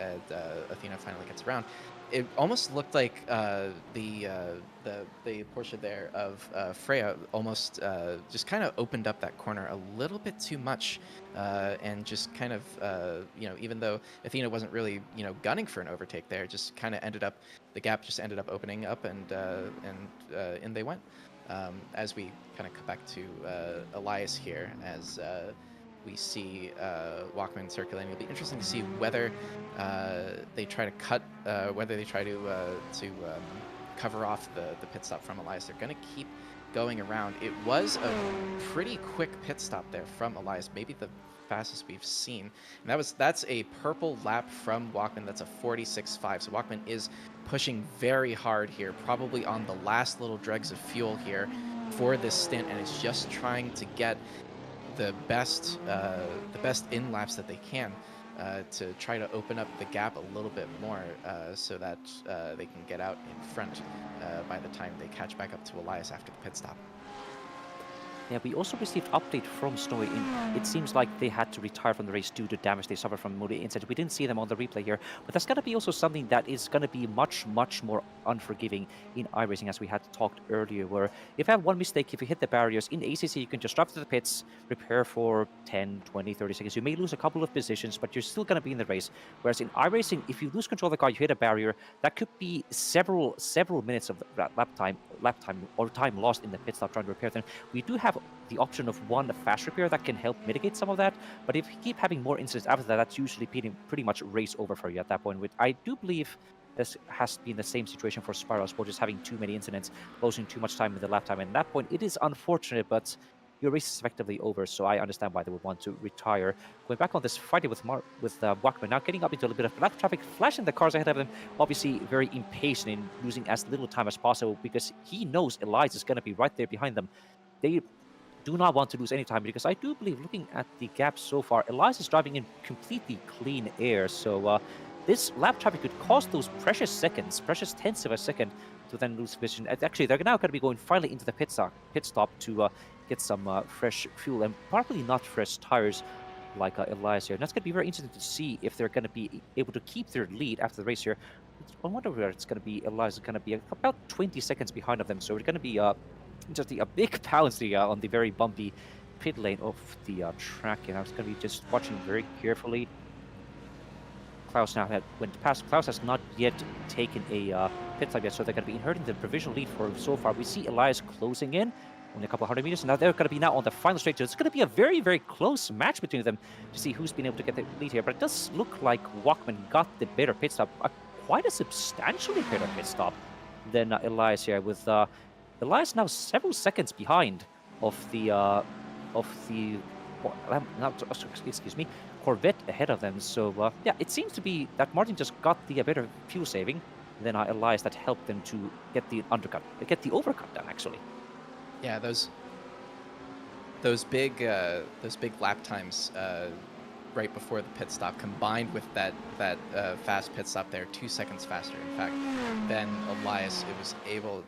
Athena finally gets around, it almost looked like the Porsche there of Freya almost just kind of opened up that corner a little bit too much, and just kind of even though Athena wasn't really gunning for an overtake there, just kind of the gap just ended up opening up, and in they went. As we kind of come back to Elias here, as we see Walkman circulating, it'll be interesting to see whether they try to cut, whether they try to cover off the pit stop from Elias. They're going to keep going around. It was a pretty quick pit stop there from Elias, maybe the fastest we've seen, and that's a purple lap from Walkman. That's a 46.5. So Walkman is pushing very hard here, probably on the last little dregs of fuel here for this stint, and is just trying to get the best in laps that they can to try to open up the gap a little bit more, so that they can get out in front by the time they catch back up to Elias after the pit stop. Yeah, we also received update from Snowy. It seems like they had to retire from the race due to damage they suffered from the motor incident. We didn't see them on the replay here, but that's going to be also something that is going to be much more unforgiving in iRacing, as we had talked earlier, where if you have one mistake, if you hit the barriers, in ACC you can just drive to the pits, repair for 10, 20, 30 seconds. You may lose a couple of positions, but you're still going to be in the race. Whereas in iRacing, if you lose control of the car, you hit a barrier, that could be several minutes of lap time or time lost in the pit stop trying to repair them. We do have the option of one fast repair that can help mitigate some of that, but if you keep having more incidents after that, that's usually pretty much race over for you at that point. Which I do believe this has been the same situation for Spiral Sport, just having too many incidents, losing too much time in the lap time. And at that point, it is unfortunate, but your race is effectively over. So I understand why they would want to retire. Going back on this Friday with Wachman, now getting up into a little bit of lap traffic, flashing the cars ahead of him. Obviously, very impatient in losing as little time as possible because he knows Elias is going to be right there behind them. They do not want to lose any time because I do believe, looking at the gap so far, Elias is driving in completely clean air. So this lap traffic could cost those precious seconds, precious tenths of a second, to then lose vision. And actually, they're now going to be going finally into the pit stop to get some fresh fuel and probably not fresh tires like Elias here. And that's going to be very interesting to see if they're going to be able to keep their lead after the race here. I wonder where it's going to be. Elias is going to be about 20 seconds behind of them. So we're going to be just a big pounce on the very bumpy pit lane of the track. And I was going to be just watching very carefully. Klaus now went past. Klaus has not yet taken a pit stop yet, so they're going to be inheriting the provisional lead for so far. We see Elias closing in only a couple of 100 meters. Now they're going to be now on the final straight. So it's going to be a very, very close match between them to see who's been able to get the lead here. But it does look like Wachman got the better pit stop, quite a substantially better pit stop than Elias here, with Elias now several seconds behind of the excuse me, Corvette ahead of them. So yeah, it seems to be that Martin just got the better fuel saving than Elias, that helped them to get the overcut done actually. Yeah, those big lap times right before the pit stop, combined with that fast pit stop there, 2 seconds faster, in fact, than Elias, it was able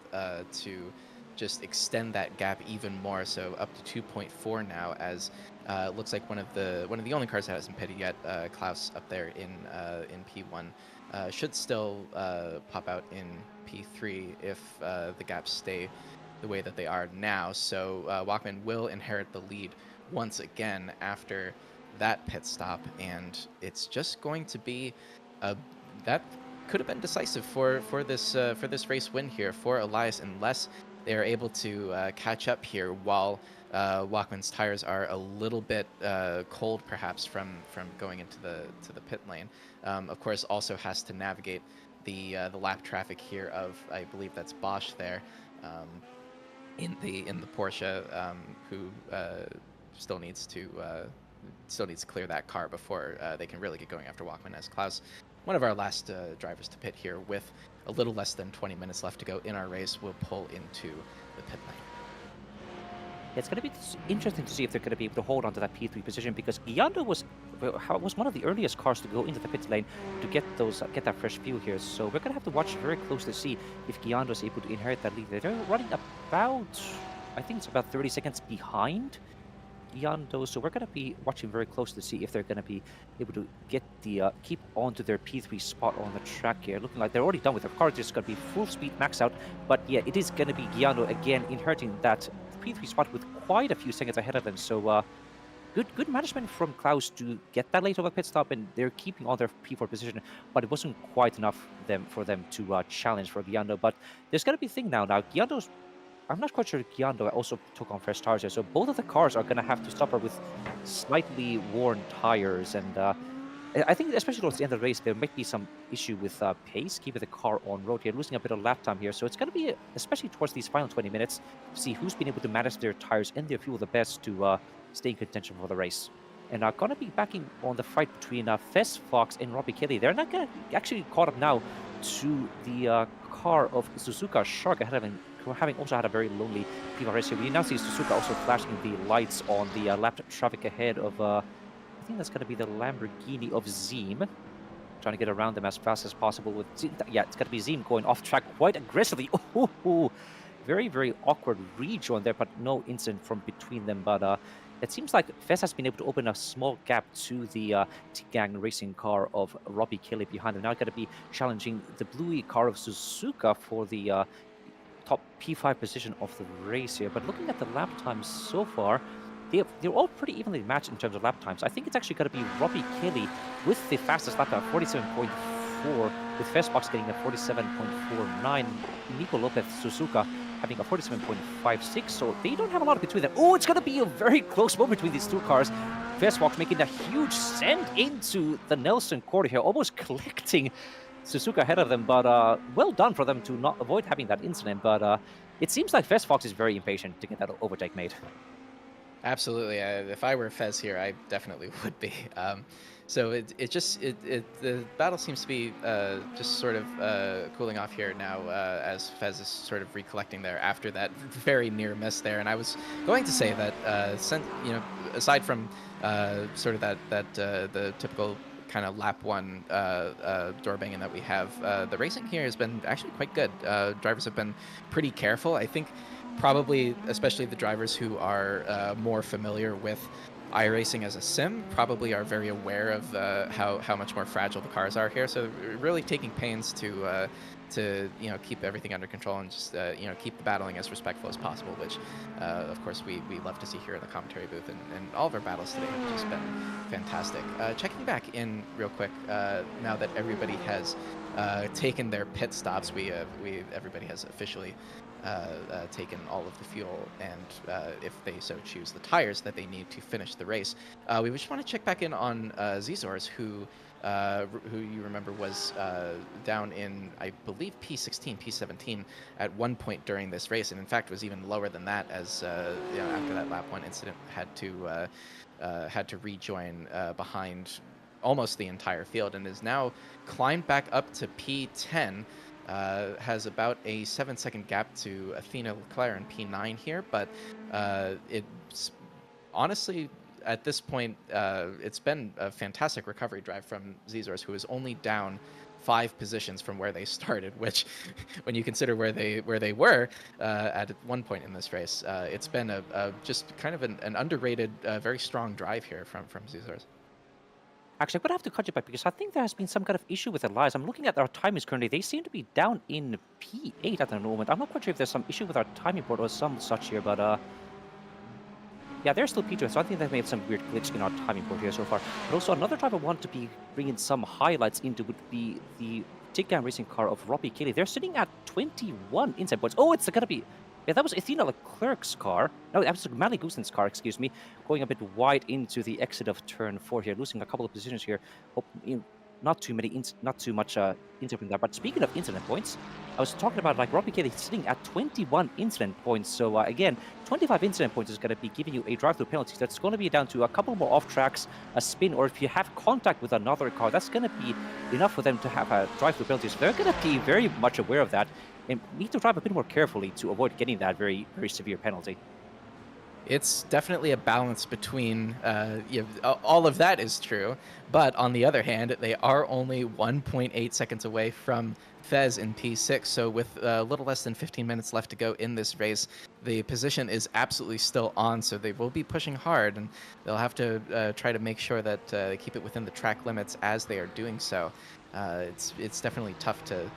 to just extend that gap even more. So up to 2.4 now, as it looks like one of the only cars that hasn't pitted yet, Klaus up there in P1, should still pop out in P3 if the gaps stay the way that they are now. So Wachman will inherit the lead once again after that pit stop, and it's just going to be that could have been decisive for this race win here for Elias, unless they are able to catch up here while Wachman's tires are a little bit cold, perhaps from going into the pit lane. Of course, also has to navigate the lap traffic here of, I believe that's Bosch there, in the Porsche, who still needs to clear that car before they can really get going after Wachman, as Klaus, one of our last drivers to pit here with a little less than 20 minutes left to go in our race, will pull into the pit lane. It's going to be interesting to see if they're going to be able to hold on to that P3 position, because Giando was one of the earliest cars to go into the pit lane to get that fresh fuel here. So we're going to have to watch very closely to see if Giando is able to inherit that lead. They're running about, I think it's about 30 seconds behind Giando. So we're going to be watching very closely to see if they're going to be able to get keep on to their P3 spot on the track here. Looking like they're already done with their car. Just going to be full speed max out. But yeah, it is going to be Giando again inheriting that P3 spot with quite a few seconds ahead of them. So good management from Klaus to get that late of a pit stop, and they're keeping on their P4 position, but it wasn't quite enough for them to challenge for Giando. But there's going to be a thing now. Giando's, I'm not quite sure Giando also took on fresh tires here, so both of the cars are going to have to suffer with slightly worn tires, and I think especially towards the end of the race, there might be some issue with pace, keeping the car on road here, losing a bit of lap time here. So it's going to be, especially towards these final 20 minutes, to see who's been able to manage their tires and their fuel the best to stay in contention for the race. And going to be backing on the fight between Fox and Robbie Kady. They're not actually caught up now to the car of Suzuka Shark ahead of him, having also had a very lonely P1 race here. We now see Suzuka also flashing the lights on the lap traffic ahead of I think that's going to be the Lamborghini of Zim, trying to get around them as fast as possible. With yeah, it's going to be Zim going off track quite aggressively. Oh, very, very awkward rejoin there, but no incident from between them. But it seems like Fez has been able to open a small gap to the T-Gang racing car of Robbie Kelly behind them. Now going to be challenging the Bluey car of Suzuka for the top P5 position of the race here. But looking at the lap times so far, they're all pretty evenly matched in terms of lap times. I think it's actually going to be Robbie Kelly with the fastest lap time, 47.4, with Festbox getting a 47.49, Nico Lopez Suzuka having a 47.56, so they don't have a lot between them. Oh, it's going to be a very close one between these two cars. Festbox making a huge send into the Nelson corner here, almost collecting Suzuka ahead of them, but well done for them to not avoid having that incident. But it seems like Festbox is very impatient to get that overtake made. Absolutely. If I were Fez here, I definitely would be. So the battle seems to be just sort of cooling off here now as Fez is sort of recollecting there after that very near miss there. And I was going to say that aside from sort of the typical kind of lap one door banging that we have, the racing here has been actually quite good. Drivers have been pretty careful. I think probably especially the drivers who are more familiar with iRacing as a sim probably are very aware of how much more fragile the cars are here. So really taking pains to keep everything under control and just keep the battling as respectful as possible, which of course we love to see here in the commentary booth, and all of our battles today have just been fantastic. Checking back in real quick now that everybody has taken their pit stops, everybody has officially taken all of the fuel and, if they so choose, the tires that they need to finish the race. We just want to check back in on Zzors, who you remember was down in, I believe, P16, P17 at one point during this race, and in fact was even lower than that as after that lap one incident had to rejoin behind almost the entire field, and is now climbed back up to P10. Has about a 7-second gap to Athena Leclerc in P9 here, but it's honestly at this point it's been a fantastic recovery drive from Zzors, who is only down 5 positions from where they started, which when you consider where they were at one point in this race, it's been a just kind of an underrated, very strong drive here from Zzors. Actually, I'm gonna have to cut you back because I think there has been some kind of issue with Elias. I'm looking at our timings currently. They seem to be down in P8 at the moment. I'm not quite sure if there's some issue with our timing board or some such here, but yeah, they're still P2, so I think they may have some weird glitch in our timing board here so far. But also another driver I want to be bringing some highlights into would be the takedown racing car of Robbie Kady. They're sitting at 21 inside points. Oh, it's gonna be... Yeah, that was Athena Leclerc's car. No, that was Mally Goosen's car, excuse me. Going a bit wide into the exit of turn 4 here, losing a couple of positions here. Hope, not too much incident there. But speaking of incident points, I was talking about like Robbie Kady sitting at 21 incident points. So again, 25 incident points is going to be giving you a drive-through penalty. That's going to be down to a couple more off tracks, a spin, or if you have contact with another car, that's going to be enough for them to have a drive-through penalty. So they're going to be very much aware of that and need to drive a bit more carefully to avoid getting that very, very severe penalty. It's definitely a balance between all of that is true, but on the other hand, they are only 1.8 seconds away from Fez in P6. So with a little less than 15 minutes left to go in this race, the position is absolutely still on. So they will be pushing hard, and they'll have to try to make sure that they keep it within the track limits as they are doing so. It's definitely tough to.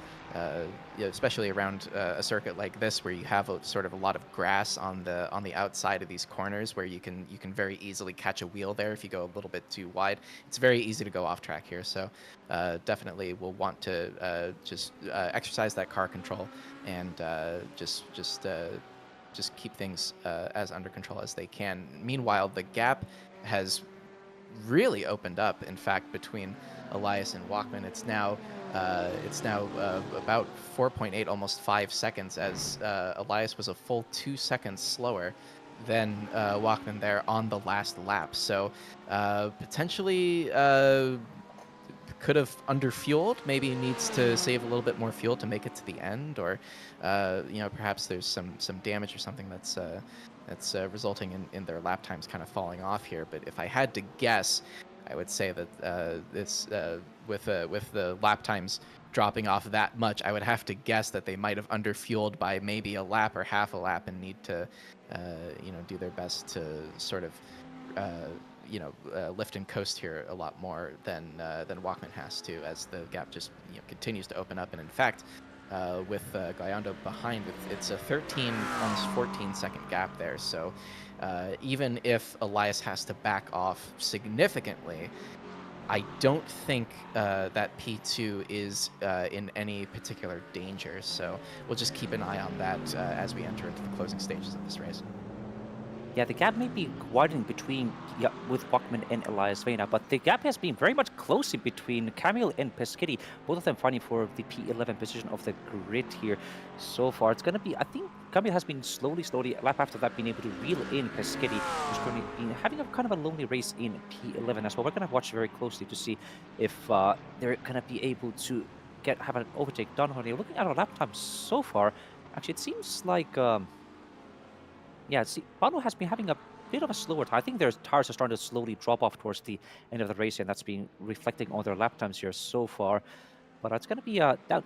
Especially around a circuit like this, where you have sort of a lot of grass on the outside of these corners, where you can very easily catch a wheel there if you go a little bit too wide. It's very easy to go off track here, so definitely will want to just exercise that car control and just keep things as under control as they can. Meanwhile, the gap has really opened up, in fact, between Elias and Walkman. It's now about 4.8, almost 5 seconds, as Elias was a full 2 seconds slower than Walkman there on the last lap. So potentially could have underfueled, maybe needs to save a little bit more fuel to make it to the end, or perhaps there's some damage or something that's resulting in their lap times kind of falling off here. But if I had to guess, I would say that with the lap times dropping off that much, I would have to guess that they might have underfueled by maybe a lap or half a lap and need to do their best to sort of lift and coast here a lot more than Walkman has to, as the gap just continues to open up. And in fact, with Gallardo behind, it's a 13, almost 14-second gap there. So even if Elias has to back off significantly, I don't think that P2 is in any particular danger. So we'll just keep an eye on that as we enter into the closing stages of this race. Yeah, the gap may be widening between with Buckman and Elias Vena, but the gap has been very much close in between Camille and Pescetti, both of them fighting for the P11 position of the grid here so far. It's going to be, I think Camille has been slowly, lap after that, being able to reel in Pescetti, who's currently been having a kind of a lonely race in P11 as well. We're going to watch very closely to see if they're going to be able to have an overtake done on here. Looking at our lap time so far, actually, it seems like... yeah, see, Bano has been having a bit of a slower time. I think their tires are starting to slowly drop off towards the end of the race, and that's been reflecting on their lap times here so far. But it's going to be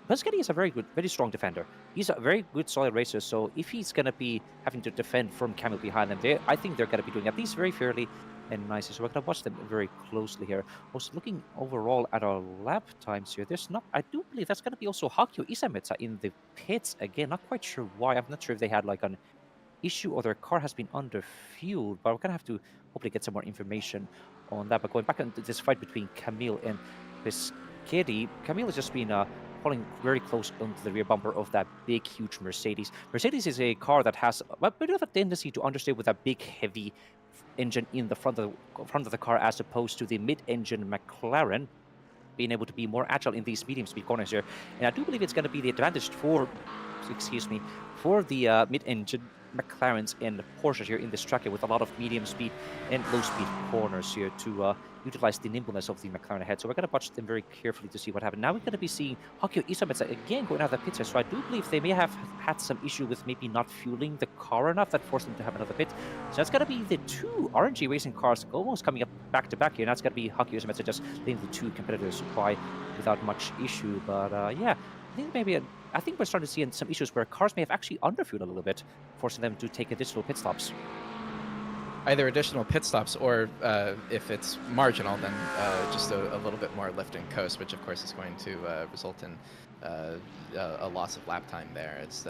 Pescetti is a very strong defender. He's a very good, solid racer. So if he's going to be having to defend from Camille behind them, I think they're going to be doing at least very fairly and nicely. So we're going to watch them very closely here. Also, looking overall at our lap times here, I do believe that's going to be also Hakio Isametsa in the pits again. Not quite sure why. I'm not sure if they had like an issue or their car has been under fuel, but we're gonna have to hopefully get some more information on that. But going back into this fight between Camille and Pescetti, Camille has just been falling very close onto the rear bumper of that big, huge Mercedes. Mercedes is a car that has a bit of a tendency to understeer with a big, heavy engine in the front of the car, as opposed to the mid-engine McLaren being able to be more agile in these medium speed corners here. And I do believe it's going to be the advantage for the mid-engine McLarens and Porsches here in this track here, with a lot of medium speed and low speed corners here to utilize the nimbleness of the McLaren ahead. So we're going to watch them very carefully to see what happens. Now we're going to be seeing Hakio Isametsa again going out of the pits here. So I do believe they may have had some issue with maybe not fueling the car enough that forced them to have another pit. So that's going to be the two RNG racing cars almost coming up back to back here. And that's going to be Hakio Isametsa just letting the two competitors by without much issue. But yeah, I think we're starting to see some issues where cars may have actually underfueled a little bit, forcing them to take additional pit stops. Either additional pit stops or, if it's marginal, then just a little bit more lift and coast, which of course is going to result in a loss of lap time there. As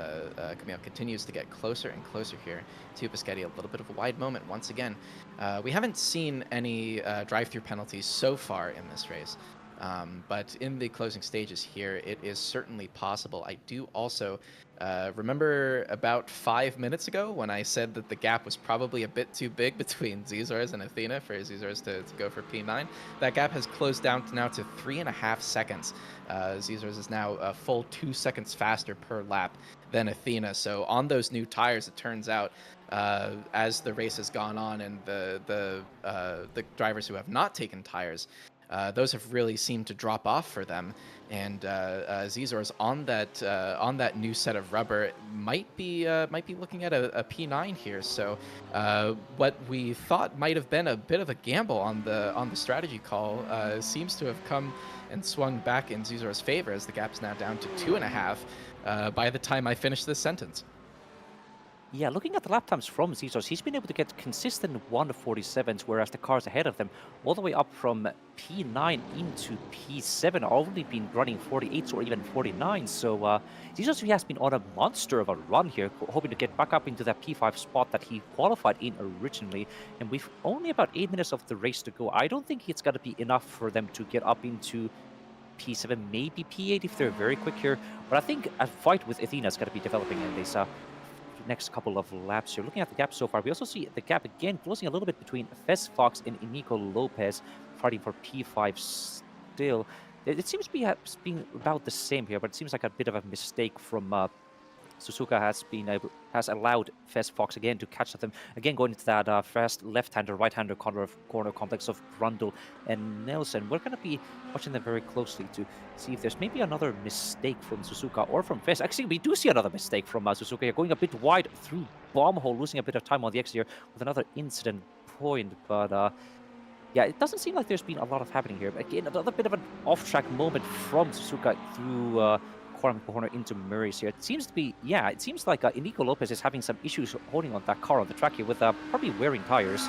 Camille continues to get closer and closer here to Pescetti. A little bit of a wide moment once again. We haven't seen any drive-through penalties so far in this race. But in the closing stages here, it is certainly possible. I do also remember about 5 minutes ago when I said that the gap was probably a bit too big between Zizors and Athena for Zizors to go for P9. That gap has closed down now to 3.5 seconds. Zizors is now a full 2 seconds faster per lap than Athena. So on those new tires, it turns out, as the race has gone on and the drivers who have not taken tires, those have really seemed to drop off for them, and Zizors on that new set of rubber might be looking at a P9 here. So what we thought might have been a bit of a gamble on the strategy call seems to have come and swung back in Zizors' favor, as the gap's now down to 2.5 by the time I finish this sentence. Yeah, looking at the lap times from Zizos, he's been able to get consistent 1:47s, whereas the cars ahead of them, all the way up from P9 into P7, are already been running 48s or even 49s. So Zizos has been on a monster of a run here, hoping to get back up into that P5 spot that he qualified in originally. And we've only about 8 minutes of the race to go. I don't think it's going to be enough for them to get up into P7, maybe P8 if they're very quick here. But I think a fight with Athena is going to be developing in this next couple of laps here. Looking at the gap so far, we also see the gap again closing a little bit between Fox and Inigo Lopez, fighting for P5 still. It seems to be being about the same here, but it seems like a bit of a mistake from Suzuka has allowed Fox again to catch them. Again, going into that fast left-hander, right-hander corner complex of Brundle and Nelson. We're going to be watching them very closely to see if there's maybe another mistake from Suzuka or from Fest. Actually, we do see another mistake from Suzuka here, going a bit wide through bomb hole, losing a bit of time on the exit here with another incident point. But yeah, it doesn't seem like there's been a lot of happening here. But again, another bit of an off-track moment from Suzuka through corner into Murray's here. It seems like Inigo Lopez is having some issues holding on that car on the track here, with probably wearing tires,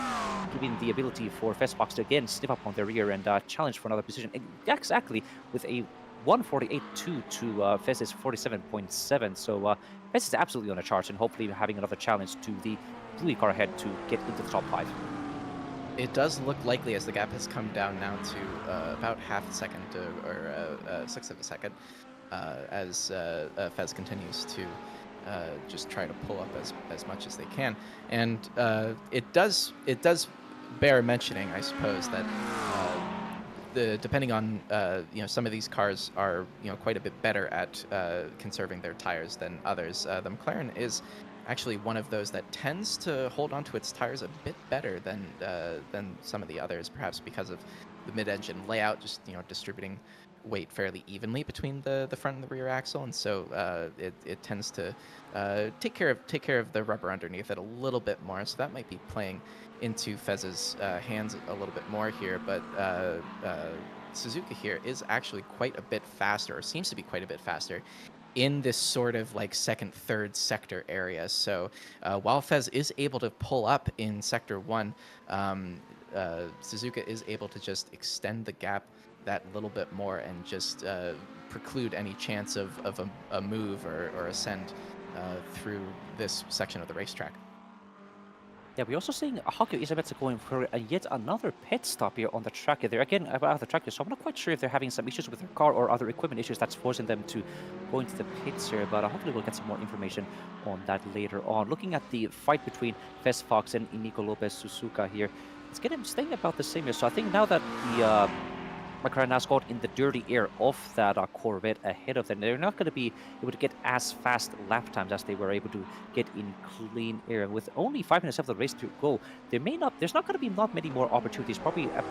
giving the ability for Fox to again sniff up on their rear and challenge for another position. Exactly, with a 148.2 to Fez's 47.7. So Fez is absolutely on a charge, and hopefully having another challenge to the Bluey car ahead to get into the top 5. It does look likely, as the gap has come down now to about half a second or 1/6 of a second, as Fez continues to just try to pull up as much as they can. And it does bear mentioning, I suppose, that depending on some of these cars are quite a bit better at conserving their tires than others. The McLaren is actually one of those that tends to hold onto its tires a bit better than some of the others, perhaps because of the mid-engine layout, just distributing weight fairly evenly between the front and the rear axle, and so it tends to take care of the rubber underneath it a little bit more. So that might be playing into Fez's hands a little bit more here, but Suzuka here is actually quite a bit faster, or seems to be quite a bit faster, in this sort of like second, third sector area. So while Fez is able to pull up in Sector 1, Suzuka is able to just extend the gap that little bit more and just preclude any chance of a move or ascent through this section of the racetrack. Yeah, we're also seeing Haku Isabetsu going for yet another pit stop here on the track. They're again about the track here, so I'm not quite sure if they're having some issues with their car or other equipment issues that's forcing them to go into the pits here, but hopefully we'll get some more information on that later on. Looking at the fight between Fez Fox and Inigo Lopez Suzuka here, it's getting staying about the same here. So I think now that the McLaren has got in the dirty air of that Corvette ahead of them, they're not going to be able to get as fast lap times as they were able to get in clean air. And with only 5 minutes of the race to go, there's not going to be not many more opportunities, probably at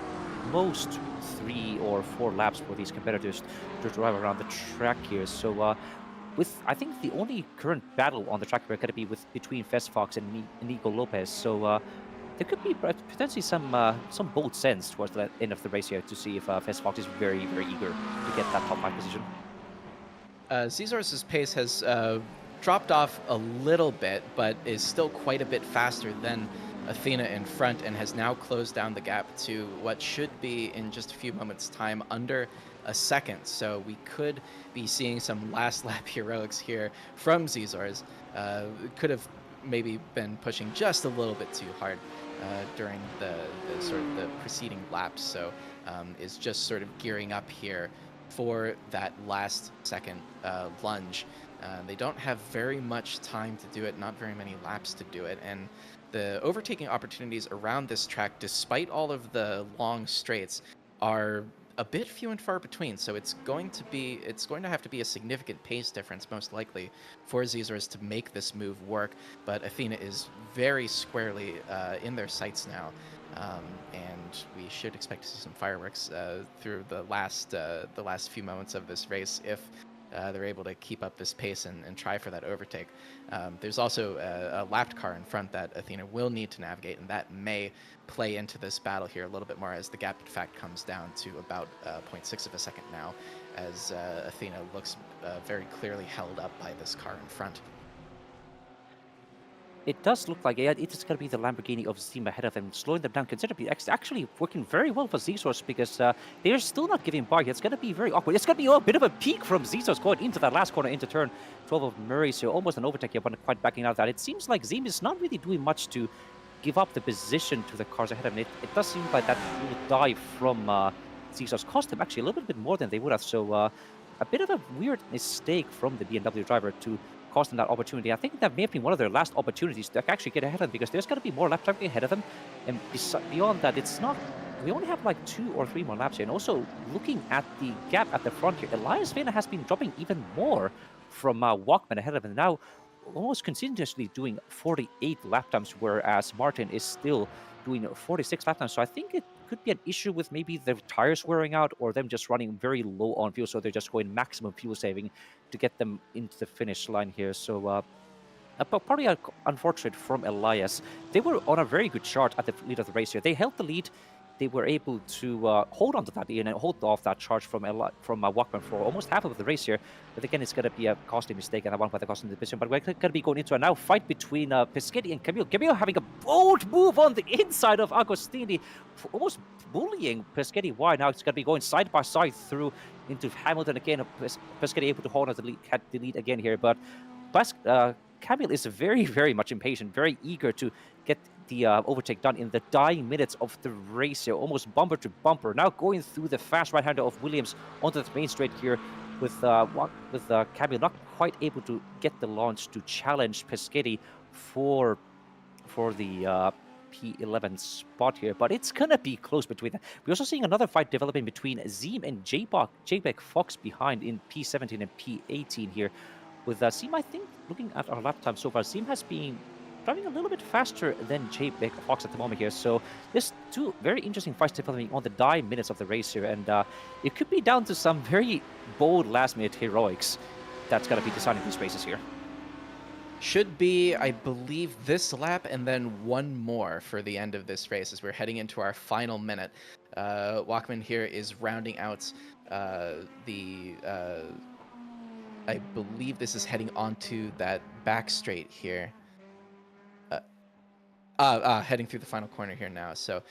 most 3 or 4 laps for these competitors to drive around the track here. So I think the only current battle on the track here going to be between Fez Fox and Inigo Lopez. So there could be potentially some bold sense towards the end of the race here to see if Fez Fox is very, very eager to get that top 5 position. Zizor's pace has dropped off a little bit, but is still quite a bit faster than Athena in front, and has now closed down the gap to what should be in just a few moments' time under a second. So we could be seeing some last lap heroics here from Zizor's. Could have maybe been pushing just a little bit too hard during the sort of the preceding laps, so is just sort of gearing up here for that last second lunge. They don't have very much time to do it, not very many laps to do it, and the overtaking opportunities around this track, despite all of the long straights, are a bit few and far between. So it's going to have to be a significant pace difference, most likely, for Zizor's to make this move work. But Athena is very squarely in their sights now, and we should expect to see some fireworks through the last few moments of this race if they're able to keep up this pace and try for that overtake. There's also a lapped car in front that Athena will need to navigate, and that may play into this battle here a little bit more as the gap, in fact, comes down to about 0.6 of a second now, as Athena looks very clearly held up by this car in front. It does look like it's going to be the Lamborghini of Zima ahead of them, slowing them down considerably. It's actually working very well for Zizor's because they're still not giving by. It's going to be very awkward. It's going to be a bit of a peak from Zizor's going into that last corner into turn 12 of Murray, so almost an overtake here, but not quite backing out of that. It seems like Zima is not really doing much to give up the position to the cars ahead of them. It does seem like that little dive from Zizor's cost them actually a little bit more than they would have, so a bit of a weird mistake from the BMW driver to cost them that opportunity. I think that may have been one of their last opportunities to actually get ahead of them, because there's going to be more lap time ahead of them, and beyond that, it's not. We only have like 2 or 3 more laps here. And also looking at the gap at the front here, Elias Vena has been dropping even more from Walkman ahead of him now, almost continuously doing 48 lap times, whereas Martin is still doing 46 lap times. So I think it could be an issue with maybe the tires wearing out or them just running very low on fuel, so they're just going maximum fuel saving to get them into the finish line here. So probably unfortunate from Elias. They were on a very good chart at the lead of the race here. They held the lead. They were able to hold on to that and hold off that charge from Walkman for almost half of the race here. But again, it's going to be a costly mistake and a one by the costly division. But we're going to be going into a now fight between Peschetti and Camille. Camille having a bold move on the inside of Agostini, almost bullying Peschetti wide. Now it's going to be going side by side through into Hamilton again. Peschetti able to hold on the lead again here. But Camille is very, very much impatient, very eager to get the overtake done in the dying minutes of the race here, almost bumper to bumper. Now going through the fast right-hander of Williams onto the main straight here. with Kady not quite able to get the launch to challenge Pescetti for the P11 spot here, but it's gonna be close between them. We're also seeing another fight developing between Zeem and JPEG Fox behind in P17 and P18 here. With Zeem, I think, looking at our lap time so far, Zeem has been driving a little bit faster than JPEG Fox at the moment here. So there's two very interesting fights developing on the die minutes of the race here, and it could be down to some very bold last-minute heroics that's gonna be deciding these races here. Should be, I believe, this lap and then one more for the end of this race as we're heading into our final minute. Walkman here is rounding out the... I believe this is heading onto that back straight here. Heading through the final corner here now. So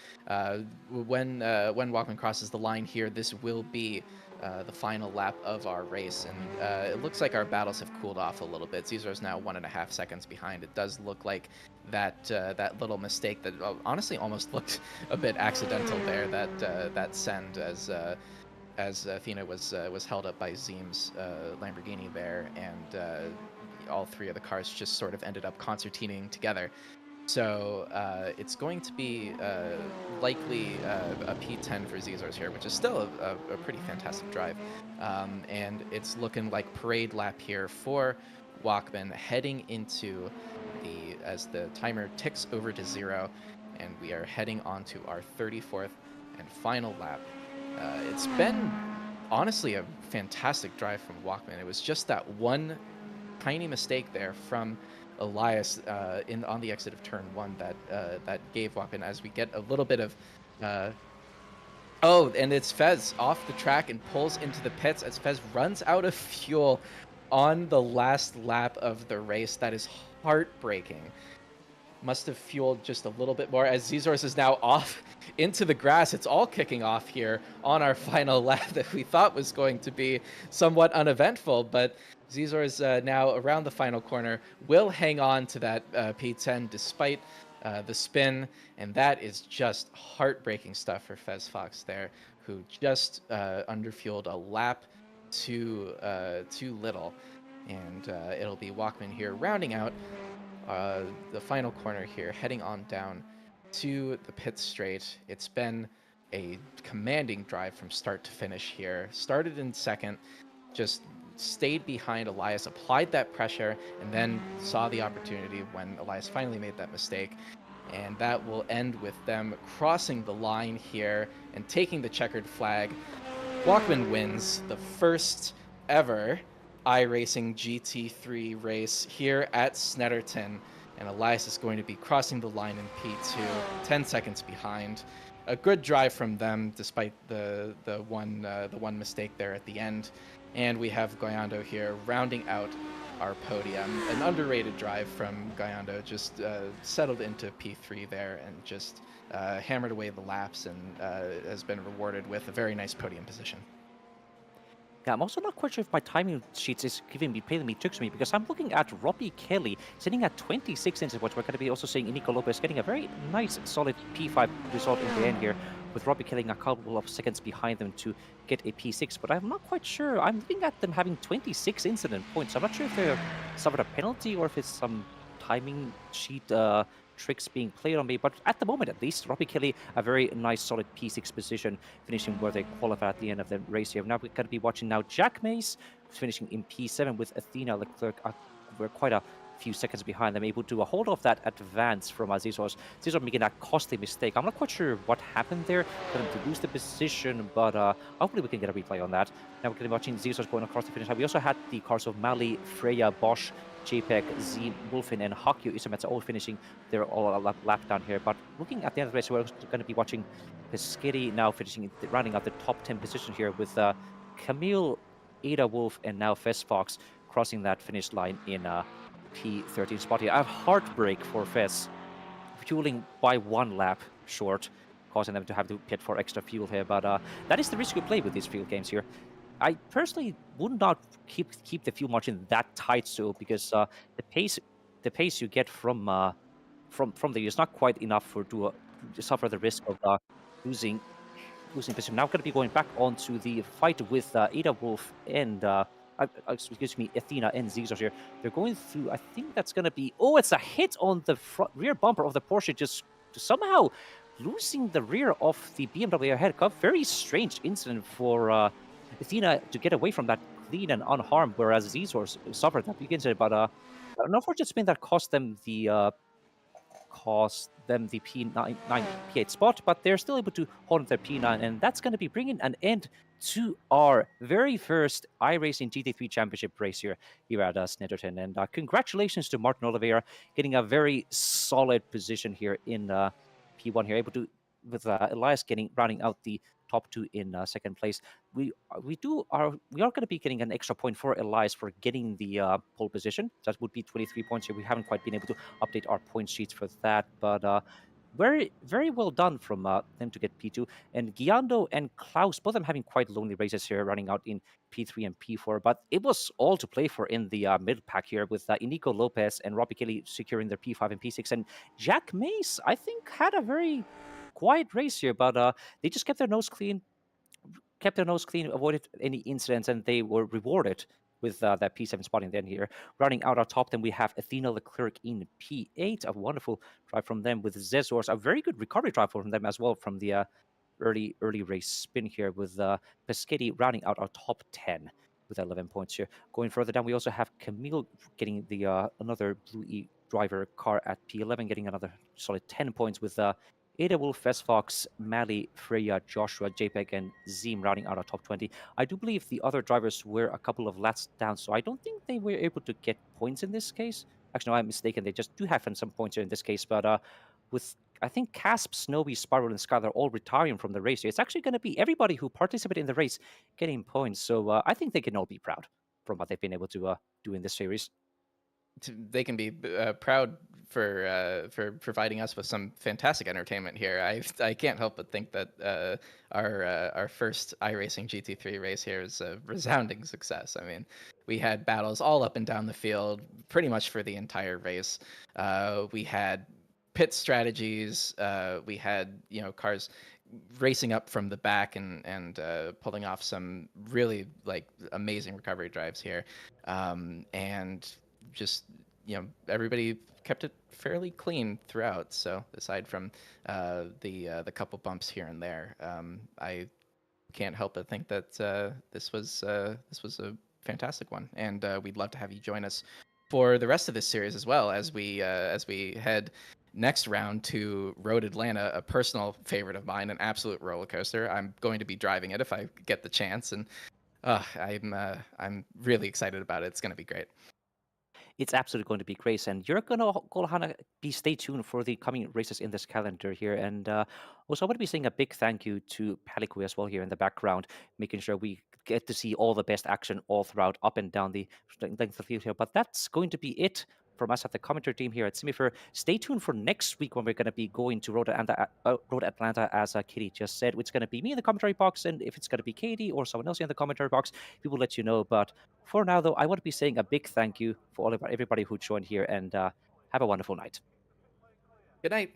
when Walkman crosses the line here, this will be the final lap of our race, and it looks like our battles have cooled off a little bit. Caesar is now 1.5 seconds behind. It does look like that little mistake that honestly almost looked a bit accidental there. That send as Athena was held up by Zeem's Lamborghini there, and all three of the cars just sort of ended up concertining together. So it's going to be likely a P10 for Zizors here, which is still a pretty fantastic drive. And it's looking like parade lap here for Walkman heading into as the timer ticks over to 0, and we are heading on to our 34th and final lap. It's been honestly a fantastic drive from Walkman. It was just that one tiny mistake there from Elias on the exit of turn 1 that gave Walkman, as we get a little bit of oh, and it's Fez off the track and pulls into the pits as Fez runs out of fuel on the last lap of the race. That is heartbreaking. Must have fueled just a little bit more, as Zizors is now off into the grass. It's all kicking off here on our final lap that we thought was going to be somewhat uneventful, but Zizors now around the final corner will hang on to that P10 despite the spin, and that is just heartbreaking stuff for Fez Fox there, who just underfueled a lap too little, and it'll be Walkman here rounding out the final corner here, heading on down to the pit straight. It's been a commanding drive from start to finish here. Started in second, just stayed behind Elias, applied that pressure, and then saw the opportunity when Elias finally made that mistake. And that will end with them crossing the line here and taking the checkered flag. Walkman wins the first ever iRacing GT3 race here at Snetterton, and Elias is going to be crossing the line in P2, 10 seconds behind. A good drive from them, despite the one mistake there at the end. And we have Goyando here rounding out our podium. An underrated drive from Goyando, just settled into P3 there and just hammered away the laps, and has been rewarded with a very nice podium position. Yeah, I'm also not quite sure if my timing sheets is playing me tricks me, because I'm looking at Robbie Kelly sitting at 26 inches, which we're going to be also seeing Nico Lopez getting a very nice, solid P5 result in the end here, with Robbie Kelly a couple of seconds behind them to get a P6. But I'm not quite sure. I'm looking at them having 26 incident points. I'm not sure if they suffered a penalty or if it's some timing sheet tricks being played on me, but at the moment at least, Robbie Kelly a very nice solid P6 position, finishing where they qualify at the end of the race here. Now we're going to be watching now Jack Mays finishing in P7 with Athena Leclerc. We're quite a few seconds behind them, able to hold off that advance from Zizors. Zizors making that costly mistake. I'm not quite sure what happened there for them to lose the position, but hopefully we can get a replay on that. Now we're going to be watching Zizors going across the finish line. We also had the cars of Mali, Freya, Bosch, JPEG, Z, Wolfin, and Hakyu Isometsu all finishing their all lap down here. But looking at the end of the race, we're going to be watching Pescetti now finishing, rounding out the top 10 position here with Camille, Ada Wolf, and now Fez Fox crossing that finish line in P13 spot here. I have heartbreak for Fez, fueling by one lap short, causing them to have to pit for extra fuel here. But that is the risk you play with these field games here. I personally would not keep the fuel margin that tight, so because the pace you get from the is not quite enough to suffer the risk of losing losing position. Now going to be going back onto the fight with Ada Wolf and excuse me, Athena and Zizos here. They're going through. I think that's going to be. Oh, it's a hit on the rear bumper of the Porsche, just somehow losing the rear of the BMW ahead. Very strange incident for Athena to get away from that clean and unharmed, whereas Zizos suffered that big incident. But an unfortunate spin that cost them the P9, P8 spot, but they're still able to hold on their P9, and that's going to be bringing an end to our very first iRacing GT3 Championship race here at Snetterton. And congratulations to Martin Oliveira getting a very solid position here in P1 here, able to with Elias rounding out the top two in second place. We are going to be getting an extra point for Elias for getting the pole position. That would be 23 points here. We haven't quite been able to update our point sheets for that, but very, very well done from them to get P2. And Giando and Klaus, both of them having quite lonely races here, running out in P3 and P4. But it was all to play for in the middle pack here with Inigo Lopez and Robbie Kelly securing their P5 and P6. And Jack Mace, I think, had a very quiet race here, but they just kept their nose clean, avoided any incidents, and they were rewarded with that P7 spot in the end here. Running out on top, then we have Athena Leclerc in P8. A wonderful drive from them with Zezors. A very good recovery drive from them as well from the early race spin here with Pescetti rounding out our top 10 with 11 points here. Going further down, we also have Camille getting the another Blue E driver car at P11, getting another solid 10 points with Ada Wolf, Fox, Mali, Freya, Joshua, JPEG, and Zim rounding out our top 20. I do believe the other drivers were a couple of laps down, so I don't think they were able to get points in this case. Actually, no, I'm mistaken. They just do have some points here in this case, but with I think Casp, Snowy, Spiral, and Sky, they're all retiring from the race. It's actually going to be everybody who participated in the race getting points, so I think they can all be proud from what they've been able to do in this series. They can be proud for providing us with some fantastic entertainment here. I can't help but think that our first iRacing GT3 race here is a resounding success. I mean, we had battles all up and down the field, pretty much for the entire race. We had pit strategies. We had cars racing up from the back and pulling off some really like amazing recovery drives here, and just everybody kept it fairly clean throughout. So aside from the couple bumps here and there, I can't help but think that this was a fantastic one, and we'd love to have you join us for the rest of this series as well as we head next round to Road Atlanta, a personal favorite of mine, an absolute roller coaster. I'm going to be driving it if I get the chance, and I'm really excited about it. It's going to be great. It's absolutely going to be great, and you're going to be stay tuned for the coming races in this calendar here. And also, I want to be saying a big thank you to Paliku'i as well here in the background, making sure we get to see all the best action all throughout, up and down the length of the field here. But that's going to be it from us at the commentary team here at Simufur. Stay tuned for next week when we're going to be going to Road Atlanta, as Kady just said. It's going to be me in the commentary box, and if it's going to be Kady or someone else in the commentary box, we will let you know. But for now, though, I want to be saying a big thank you for everybody who joined here, and have a wonderful night. Good night.